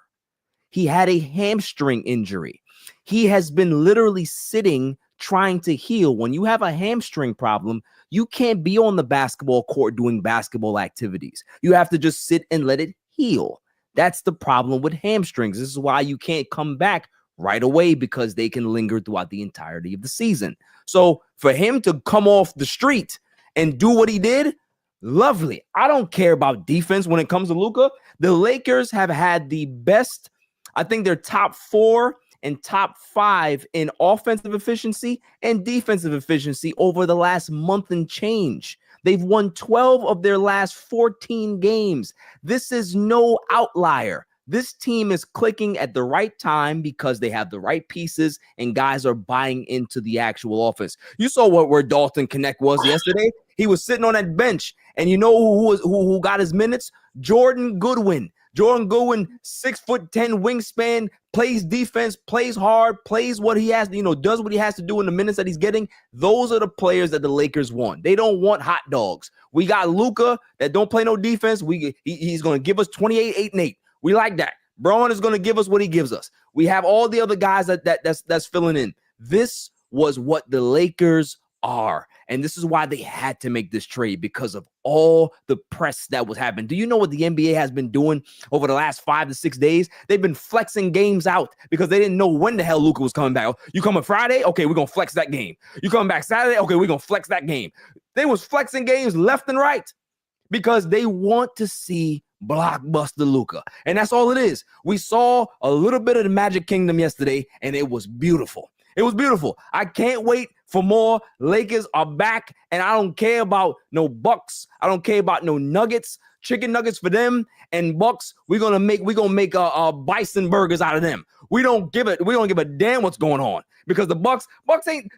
He had a hamstring injury. He has been literally sitting trying to heal. When you have a hamstring problem, you can't be on the basketball court doing basketball activities. You have to just sit and let it heal. That's the problem with hamstrings. This is why you can't come back right away, because they can linger throughout the entirety of the season. So for him to come off the street and do what he did, lovely. I don't care about defense when it comes to Luka. The Lakers have had the best, I think they're top 4 and top 5 in offensive efficiency and defensive efficiency over the last month and change. They've won 12 of their last 14 games. This is no outlier. This team is clicking at the right time because they have the right pieces and guys are buying into the actual offense. You saw where Dalton Connect was yesterday. He was sitting on that bench, and you know who got his minutes? Jordan Goodwin. Jordan Goodwin, 6'10" wingspan, plays defense, plays hard, plays what he has, does what he has to do in the minutes that he's getting. Those are the players that the Lakers want. They don't want hot dogs. We got Luka that don't play no defense. He's going to give us 28, 8, and 8. We like that. Braun is going to give us what he gives us. We have all the other guys that's filling in. This was what the Lakers are. And this is why they had to make this trade, because of all the press that was happening. Do you know what the NBA has been doing over the last 5 to 6 days? They've been flexing games out because they didn't know when the hell Luka was coming back. You coming Friday? Okay, we're going to flex that game. You coming back Saturday? Okay, we're going to flex that game. They was flexing games left and right because they want to see blockbuster Luka. And that's all it is. We saw a little bit of the Magic Kingdom yesterday, and it was beautiful. It was beautiful. I can't wait for more. Lakers are back, and I don't care about no Bucks. I don't care about no Nuggets. Chicken nuggets for them, and Bucks, we're gonna make bison burgers out of them. We don't give a damn what's going on, because the Bucks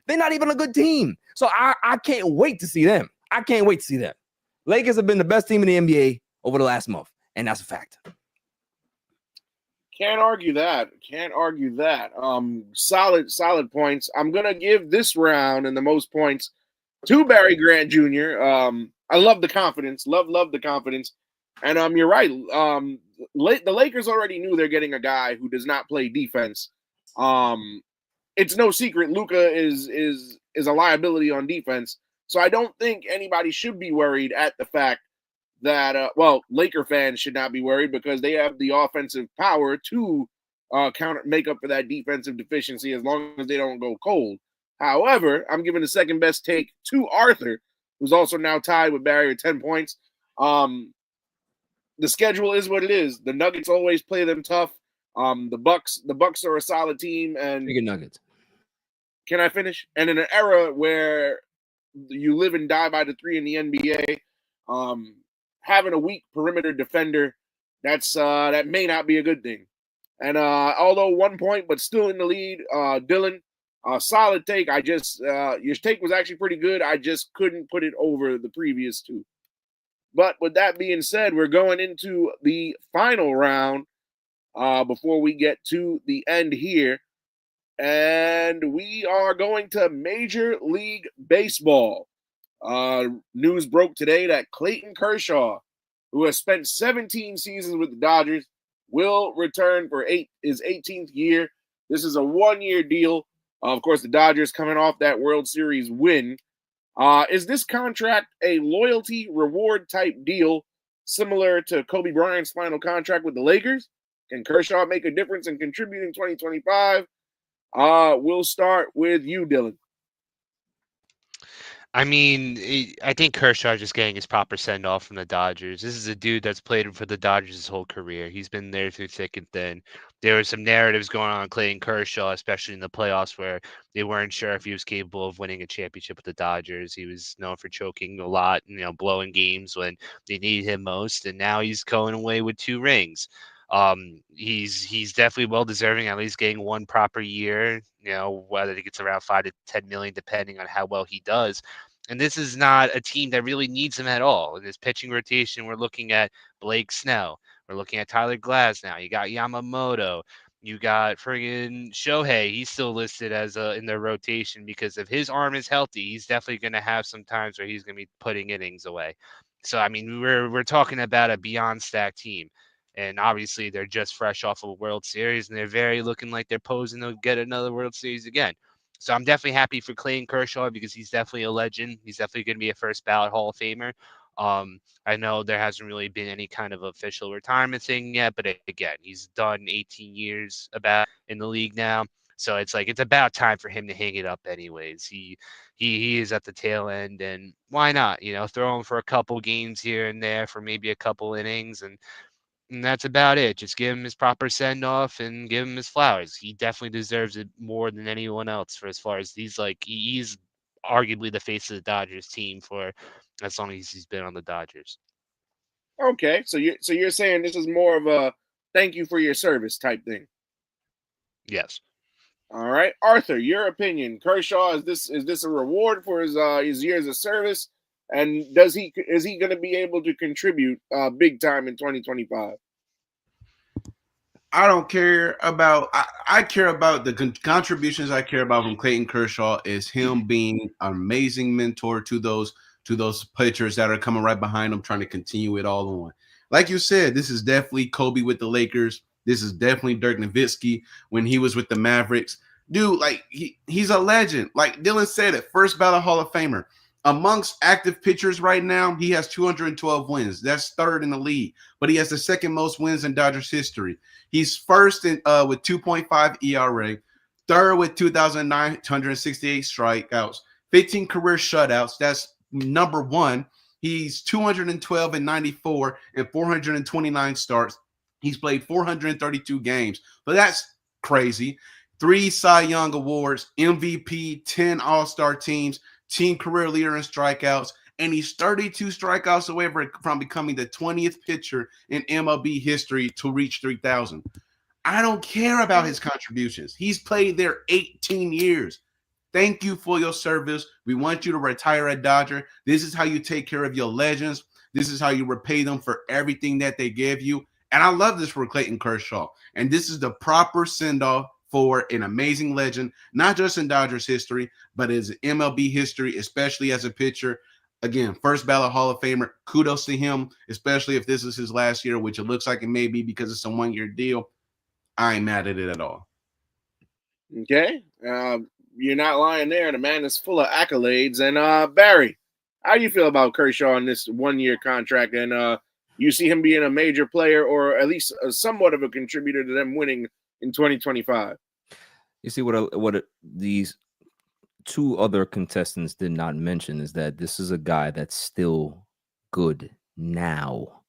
they're not even a good team. So I can't wait to see them. I can't wait to see them. Lakers have been the best team in the NBA over the last month, and that's a fact. Can't argue that. Solid points. I'm gonna give this round and the most points to Barry Grant Jr. I love the confidence. Love the confidence. And you're right. The Lakers already knew they're getting a guy who does not play defense. It's no secret Luka is a liability on defense. So I don't think anybody should be worried at the fact that Laker fans should not be worried, because they have the offensive power to make up for that defensive deficiency as long as they don't go cold. However, I'm giving the second best take to Arthur, who's also now tied with Barry at 10 points. The schedule is what it is. The Nuggets always play them tough. The Bucks are a solid team, and Bigger Nuggets. Can I finish? And in an era where you live and die by the three in the NBA, having a weak perimeter defender, that may not be a good thing. And although 1 point, but still in the lead, Dylan, solid take. Your take was actually pretty good. I just couldn't put it over the previous two. But with that being said, we're going into the final round before we get to the end here. And we are going to Major League Baseball. News broke today that Clayton Kershaw, who has spent 17 seasons with the Dodgers, will return for his 18th year. This is a 1-year deal. Of course, the Dodgers coming off that World Series win. Is this contract a loyalty reward type deal similar to Kobe Bryant's final contract with the Lakers? Can Kershaw make a difference and contribute in 2025? We'll start with you, Dylan. I mean, I think Kershaw just getting his proper send-off from the Dodgers. This is a dude that's played for the Dodgers his whole career. He's been there through thick and thin. There were some narratives going on Clayton Kershaw, especially in the playoffs, where they weren't sure if he was capable of winning a championship with the Dodgers. He was known for choking a lot, blowing games when they needed him most, and now he's going away with 2 rings. He's definitely well deserving, at least getting one proper year, whether he gets around 5 to 10 million, depending on how well he does. And this is not a team that really needs him at all. In this pitching rotation, we're looking at Blake Snell. We're looking at Tyler Glasnow. You got Yamamoto. You got friggin' Shohei. He's still listed as in their rotation because if his arm is healthy, he's definitely going to have some times where he's going to be putting innings away. So I mean, we're talking about a beyond stacked team, and obviously they're just fresh off of a World Series, and they're very looking like they're posing to get another World Series again. So I'm definitely happy for Clayton Kershaw because he's definitely a legend. He's definitely going to be a first ballot Hall of Famer. I know there hasn't really been any kind of official retirement thing yet, but again, he's done 18 years about in the league now. So it's like it's about time for him to hang it up anyways. He is at the tail end, and why not? You know, throw him for a couple games here and there for maybe a couple innings, and that's about it. Just give him his proper send off and give him his flowers. He definitely deserves it more than anyone else for as far as he's arguably the face of the Dodgers team for as long as he's been on the Dodgers. Okay, so you're saying this is more of a thank you for your service type thing. Yes. All right, Arthur, your opinion. Kershaw, is this a reward for his years of service, and is he going to be able to contribute big time in 2025? I don't care about. I care about the contributions. I care about from Clayton Kershaw is him being an amazing mentor to those pitchers that are coming right behind him, trying to continue it all on. Like you said, this is definitely Kobe with the Lakers. This is definitely Dirk Nowitzki when he was with the Mavericks. Dude, like he's a legend. Like Dylan said it, first ballot Hall of Famer. Amongst active pitchers right now, he has 212 wins. That's third in the league, but he has the second most wins in Dodgers history. He's first in with 2.5 ERA, third with 2,968 strikeouts, 15 career shutouts. That's number one. He's 212 and 94 and 429 starts. He's played 432 games, but that's crazy. 3 Cy Young Awards, MVP, 10 All-Star teams, team career leader in strikeouts, and he's 32 strikeouts away from becoming the 20th pitcher in MLB history to reach 3,000. I don't care about his contributions. He's played there 18 years. Thank you for your service. We want you to retire a Dodger. This is how you take care of your legends. This is how you repay them for everything that they gave you. And I love this for Clayton Kershaw. And this is the proper send-off for an amazing legend, not just in Dodgers history, but as MLB history, especially as a pitcher. Again, first ballot Hall of Famer. Kudos to him, especially if this is his last year, which it looks like it may be because it's a one-year deal. I ain't mad at it at all. Okay. You're not lying there. The man is full of accolades. And Barry, how do you feel about Kershaw on this one-year contract? And you see him being a major player or at least somewhat of a contributor to them winning in 2025? You see these two other contestants did not mention is that this is a guy that's still good now.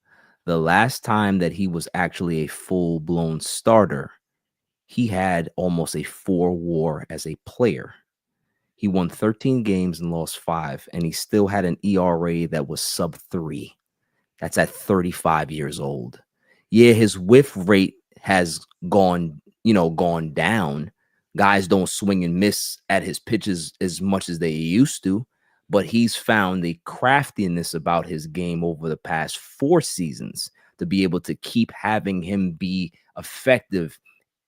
The last time that he was actually a full-blown starter, he had almost a 4 WAR as a player. He won 13 games and lost 5, and he still had an ERA that was sub 3. That's at 35 years old. Yeah, his whiff rate has gone down. Guys don't swing and miss at his pitches as much as they used to, but he's found the craftiness about his game over the past 4 seasons to be able to keep having him be effective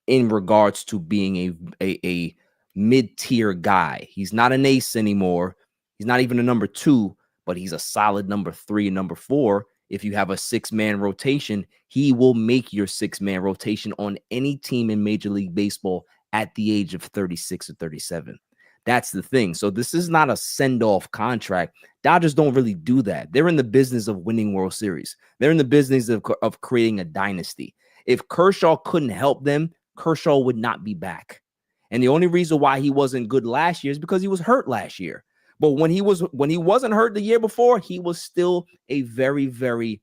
in regards to being a mid-tier guy. He's not an ace anymore. He's not even a number 2, but he's a solid number 3 and number 4. If you have a 6-man rotation, he will make your 6-man rotation on any team in Major League Baseball at the age of 36 or 37. That's the thing. So this is not a send-off contract. Dodgers don't really do that. They're in the business of winning World Series. They're in the business of creating a dynasty. If Kershaw couldn't help them, Kershaw would not be back. And the only reason why he wasn't good last year is because he was hurt last year. But when he wasn't hurt the year before, he was still a very, very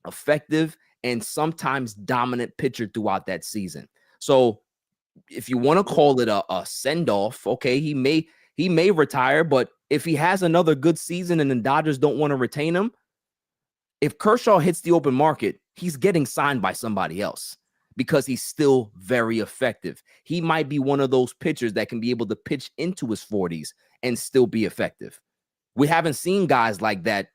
effective and sometimes dominant pitcher throughout that season. So if you want to call it a send-off, okay, he may retire, but if he has another good season and the Dodgers don't want to retain him, if Kershaw hits the open market, he's getting signed by somebody else because he's still very effective. He might be one of those pitchers that can be able to pitch into his 40s and still be effective. We haven't seen guys like that,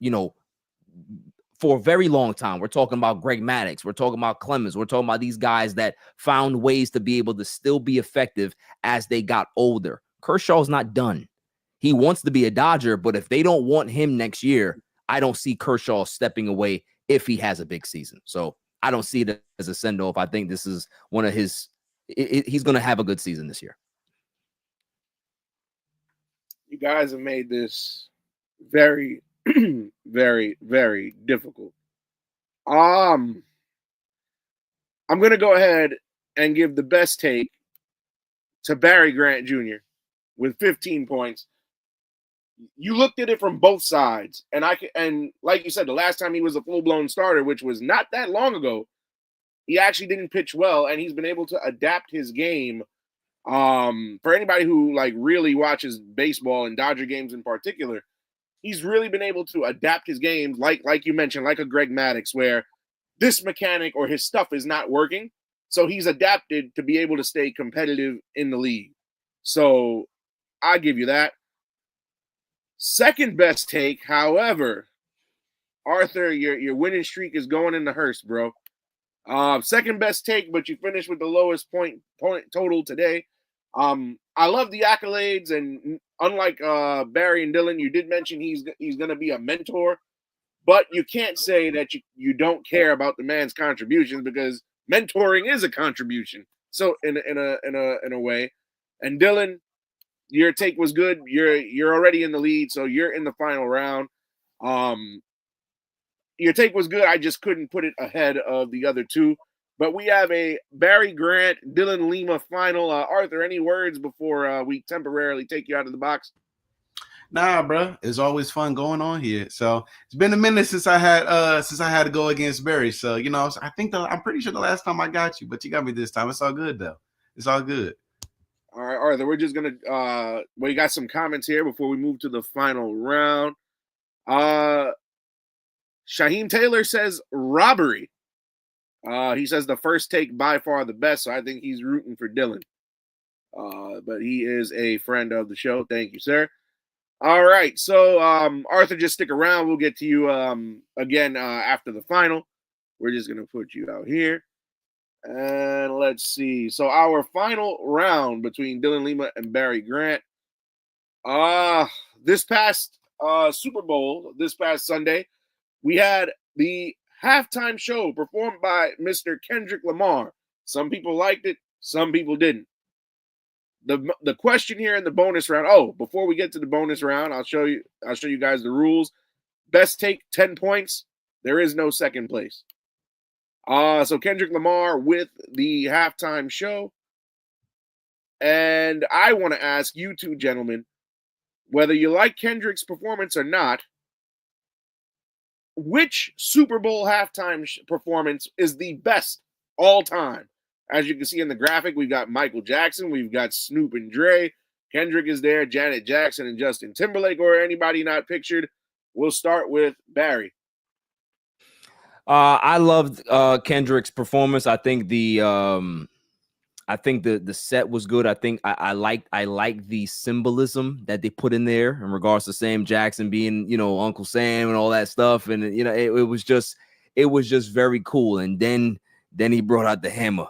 for a very long time. We're talking about Greg Maddux. We're talking about Clemens. We're talking about these guys that found ways to be able to still be effective as they got older. Kershaw's not done. He wants to be a Dodger, but if they don't want him next year, I don't see Kershaw stepping away if he has a big season. So I don't see it as a send-off. I think this is one of his he's going to have a good season this year. You guys have made this very, very, very difficult. I'm going to go ahead and give the best take to Barry Grant Jr. with 15 points. You looked at it from both sides, and like you said, the last time he was a full-blown starter, which was not that long ago, he actually didn't pitch well, and he's been able to adapt his game. For anybody who like really watches baseball and Dodger games in particular, he's really been able to adapt his games, like you mentioned, like a Greg Maddux, where this mechanic or his stuff is not working, so he's adapted to be able to stay competitive in the league. So I give you that. Second best take, however, Arthur, your winning streak is going in the Hurst, bro. Second best take, but you finished with the lowest point total today. I love the accolades, and unlike Barry and Dylan, you did mention he's going to be a mentor, but you can't say that you don't care about the man's contributions, because mentoring is a contribution. So in a way, and Dylan, your take was good. You're already in the lead, so you're in the final round. Your take was good. I just couldn't put it ahead of the other two. But we have a Barry Grant, Dylan Lima final. Arthur, any words before we temporarily take you out of the box? Nah, bro. It's always fun going on here. So it's been a minute since I had to go against Barry. So I'm pretty sure the last time I got you, but you got me this time. It's all good though. It's all good. All right, Arthur, we're just going to we got some comments here before we move to the final round. Shaheem Taylor says robbery. He says the first take by far the best, so I think he's rooting for Dylan. But he is a friend of the show. Thank you, sir. All right, so Arthur, just stick around. We'll get to you again after the final. We're just going to put you out here. And let's see. So our final round between Dylan Lima and Barry Grant. This past Super Bowl, this past Sunday, we had the halftime show performed by Mr. Kendrick Lamar. Some people liked it, some people didn't. The question here in the bonus round. Oh, before we get to the bonus round, I'll show you guys the rules. Best take, 10 points. There is no second place. So Kendrick Lamar with the halftime show. And I want to ask you two gentlemen, whether you like Kendrick's performance or not, which Super Bowl halftime performance is the best all time? As you can see in the graphic, we've got Michael Jackson, we've got Snoop and Dre, Kendrick is there, Janet Jackson and Justin Timberlake, or anybody not pictured. We'll start with Barry. I loved Kendrick's performance. I think the set was good. I think I like the symbolism that they put in there in regards to Sam Jackson being, Uncle Sam and all that stuff. And it was just very cool. And then he brought out the hammer.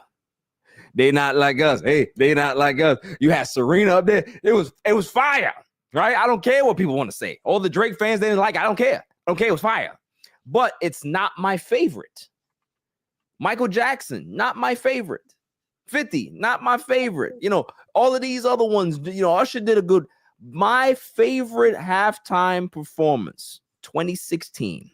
They not like us. Hey, they not like us. You had Serena up there. It was fire, right? I don't care what people want to say. All the Drake fans, they didn't like it. I don't care. It was fire. But it's not my favorite. Michael Jackson, not my favorite. 50, not my favorite. All of these other ones, Usher did a good. My favorite halftime performance, 2016,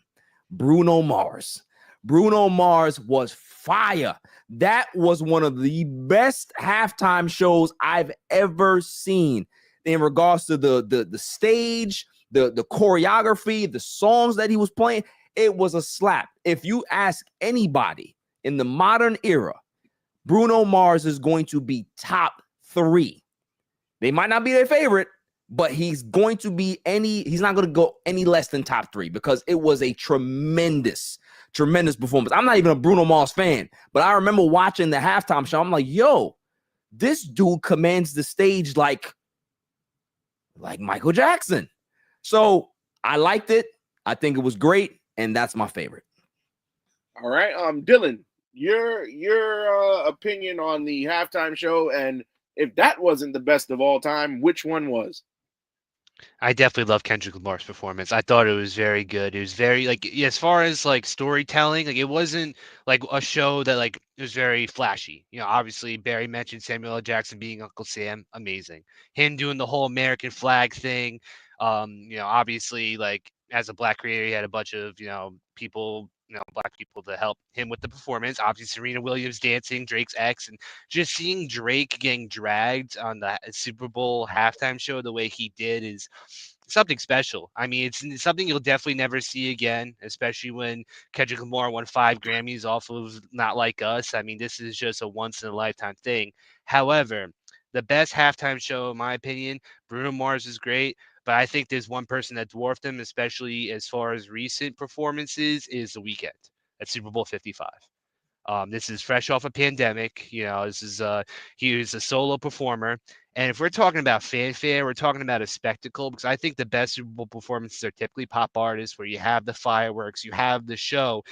Bruno Mars. Bruno Mars was fire. That was one of the best halftime shows I've ever seen in regards to the stage, the choreography, the songs that he was playing. It was a slap. If you ask anybody in the modern era, Bruno Mars is going to be top 3. They might not be their favorite, but he's going to be he's not going to go any less than top 3 because it was a tremendous performance. I'm not even a Bruno Mars fan, but I remember watching the halftime show. I'm like, yo, this dude commands the stage like Michael Jackson. So I liked it. I think it was great. and that's my favorite. All right, Dylan, your opinion on the halftime show, and if that wasn't the best of all time, which one was? I definitely love Kendrick Lamar's performance. I thought it was very good. It was very like as far as like storytelling, like it wasn't like a show that like it was very flashy. You know, obviously Barry mentioned Samuel L. Jackson being Uncle Sam, amazing. Him doing the whole American flag thing. You know, obviously like as a black creator, he had a bunch of, people, black people to help him with the performance. Obviously Serena Williams dancing, Drake's ex, and just seeing Drake getting dragged on the Super Bowl halftime show the way he did is something special. I mean, it's something you'll definitely never see again, especially when Kendrick Lamar won 5 Grammys off of Not Like Us. I mean, this is just a once in a lifetime thing. However, the best halftime show, in my opinion, Bruno Mars is great, but I think there's one person that dwarfed him, especially as far as recent performances, is The Weeknd at Super Bowl 55. This is fresh off a pandemic. This is he was a solo performer. And if we're talking about fanfare, we're talking about a spectacle, because I think the best Super Bowl performances are typically pop artists where you have the fireworks, you have the show.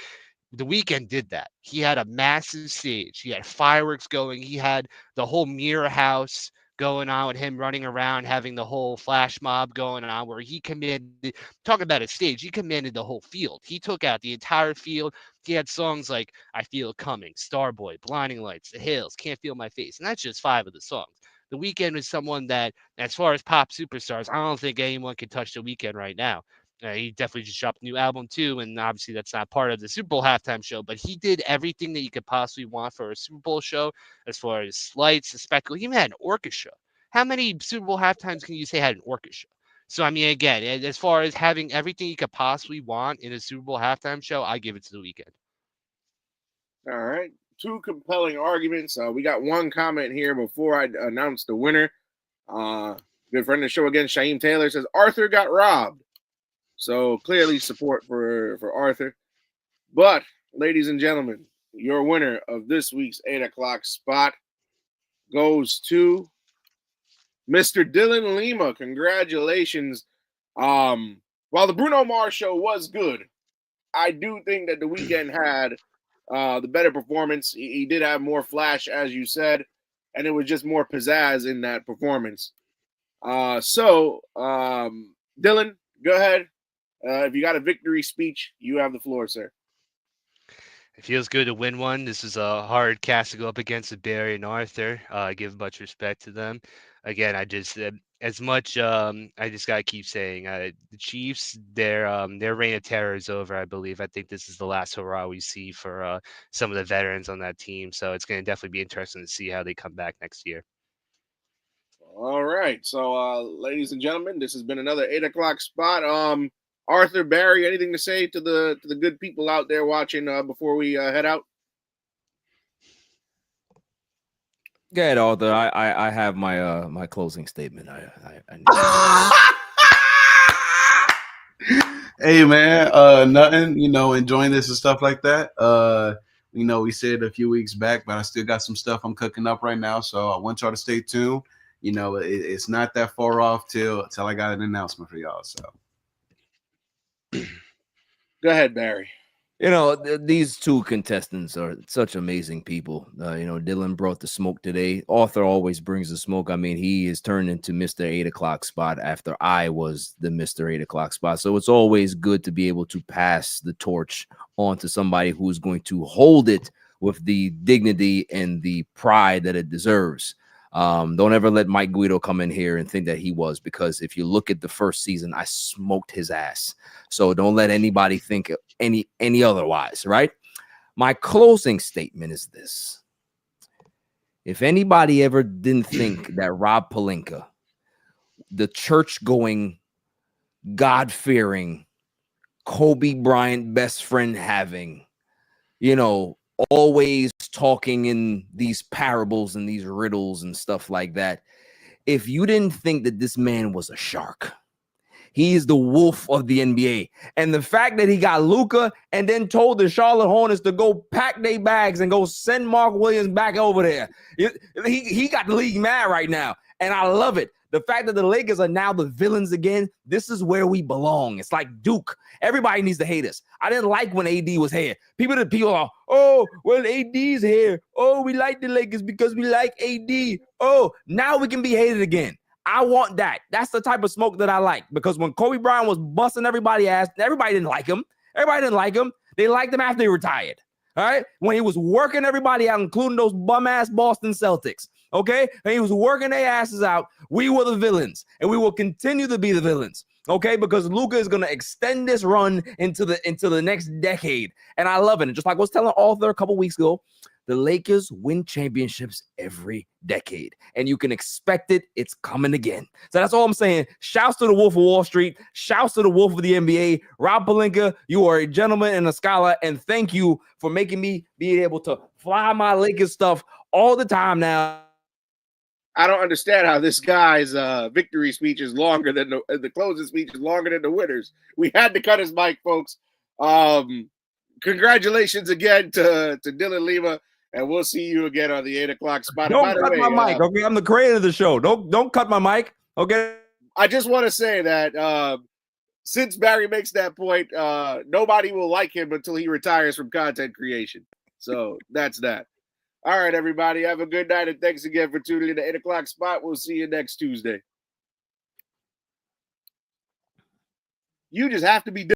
The Weeknd did that. He had a massive stage. He had fireworks going. He had the whole mirror house going on with him running around, having the whole flash mob going on where he commanded, talk about a stage, he commanded the whole field. He took out the entire field. He had songs like I Feel It Coming, Starboy, Blinding Lights, The Hills, Can't Feel My Face. And that's just 5 of the songs. The Weeknd is someone that, as far as pop superstars, I don't think anyone can touch The Weeknd right now. He definitely just dropped a new album too, and obviously that's not part of the Super Bowl halftime show, but he did everything that you could possibly want for a Super Bowl show as far as lights, a spectacle. He even had an orchestra. How many Super Bowl halftimes can you say had an orchestra? So, I mean, again, as far as having everything you could possibly want in a Super Bowl halftime show, I give it to The Weeknd. All right, 2 compelling arguments. We got one comment here before I announce the winner. Good friend of the show again, Shaim Taylor says Arthur got robbed. So clearly support for Arthur. But, ladies and gentlemen, your winner of this week's 8 o'clock spot goes to Mr. Dylan Lima. Congratulations. While the Bruno Mars show was good, I do think that The Weeknd had the better performance. He did have more flash, as you said, and it was just more pizzazz in that performance. So, Dylan, go ahead. If you got a victory speech, you have the floor, sir. It feels good to win one. This is a hard cast to go up against with Barry and Arthur. I give much respect to them. Again, I just as much. I just gotta keep saying the Chiefs. Their reign of terror is over. I believe. I think this is the last hurrah we see for some of the veterans on that team. So it's going to definitely be interesting to see how they come back next year. All right. So, ladies and gentlemen, this has been another 8 o'clock spot. Arthur, Barry, anything to say to the good people out there watching before we head out? Go ahead, Arthur. I have my my closing statement. Hey man, nothing. Enjoying this and stuff like that. We said a few weeks back, but I still got some stuff I'm cooking up right now, so I want y'all to stay tuned. It's not that far off till I got an announcement for y'all. So. Go ahead, Barry. These 2 contestants are such amazing people. Dylan brought the smoke today. Arthur always brings the smoke. I mean, he is turned into Mr. 8 o'clock spot after I was the Mr. 8 o'clock spot. So it's always good to be able to pass the torch on to somebody who's going to hold it with the dignity and the pride that it deserves. Don't ever let Mike Guido come in here and think that he was, because if you look at the first season, I smoked his ass. So don't let anybody think any otherwise, right? My closing statement is this. If anybody ever didn't think that Rob Pelinka, the church-going, God-fearing, Kobe Bryant best friend having, always talking in these parables and these riddles and stuff like that. If you didn't think that this man was a shark, he is the wolf of the NBA. And the fact that he got Luka and then told the Charlotte Hornets to go pack their bags and go send Mark Williams back over there. He got the league mad right now. And I love it. The fact that the Lakers are now the villains again, this is where we belong. It's like Duke. Everybody needs to hate us. I didn't like when AD was here. People are, oh, well, AD's here. Oh, we like the Lakers because we like AD. Oh, now we can be hated again. I want that. That's the type of smoke that I like, because when Kobe Bryant was busting everybody's ass, everybody didn't like him. Everybody didn't like him. They liked him after he retired. All right? When he was working everybody out, including those bum-ass Boston Celtics, okay? And he was working their asses out. We were the villains, and we will continue to be the villains, okay? Because Luka is going to extend this run into the next decade, and I love it. And just like I was telling Arthur a couple weeks ago, the Lakers win championships every decade, and you can expect it. It's coming again. So that's all I'm saying. Shouts to the Wolf of Wall Street. Shouts to the Wolf of the NBA. Rob Pelinka, you are a gentleman and a scholar, and thank you for making me be able to fly my Lakers stuff all the time now. I don't understand how this guy's victory speech is longer than the closing speech is longer than the winners. We had to cut his mic, folks. Congratulations again to Dylan Lima. And we'll see you again on the 8 o'clock spot. Don't cut my mic, okay? I'm the creator of the show. Don't cut my mic, okay? I just want to say that since Barry makes that point, nobody will like him until he retires from content creation. So that's that. All right, everybody. Have a good night, and thanks again for tuning in to 8 o'clock spot. We'll see you next Tuesday. You just have to be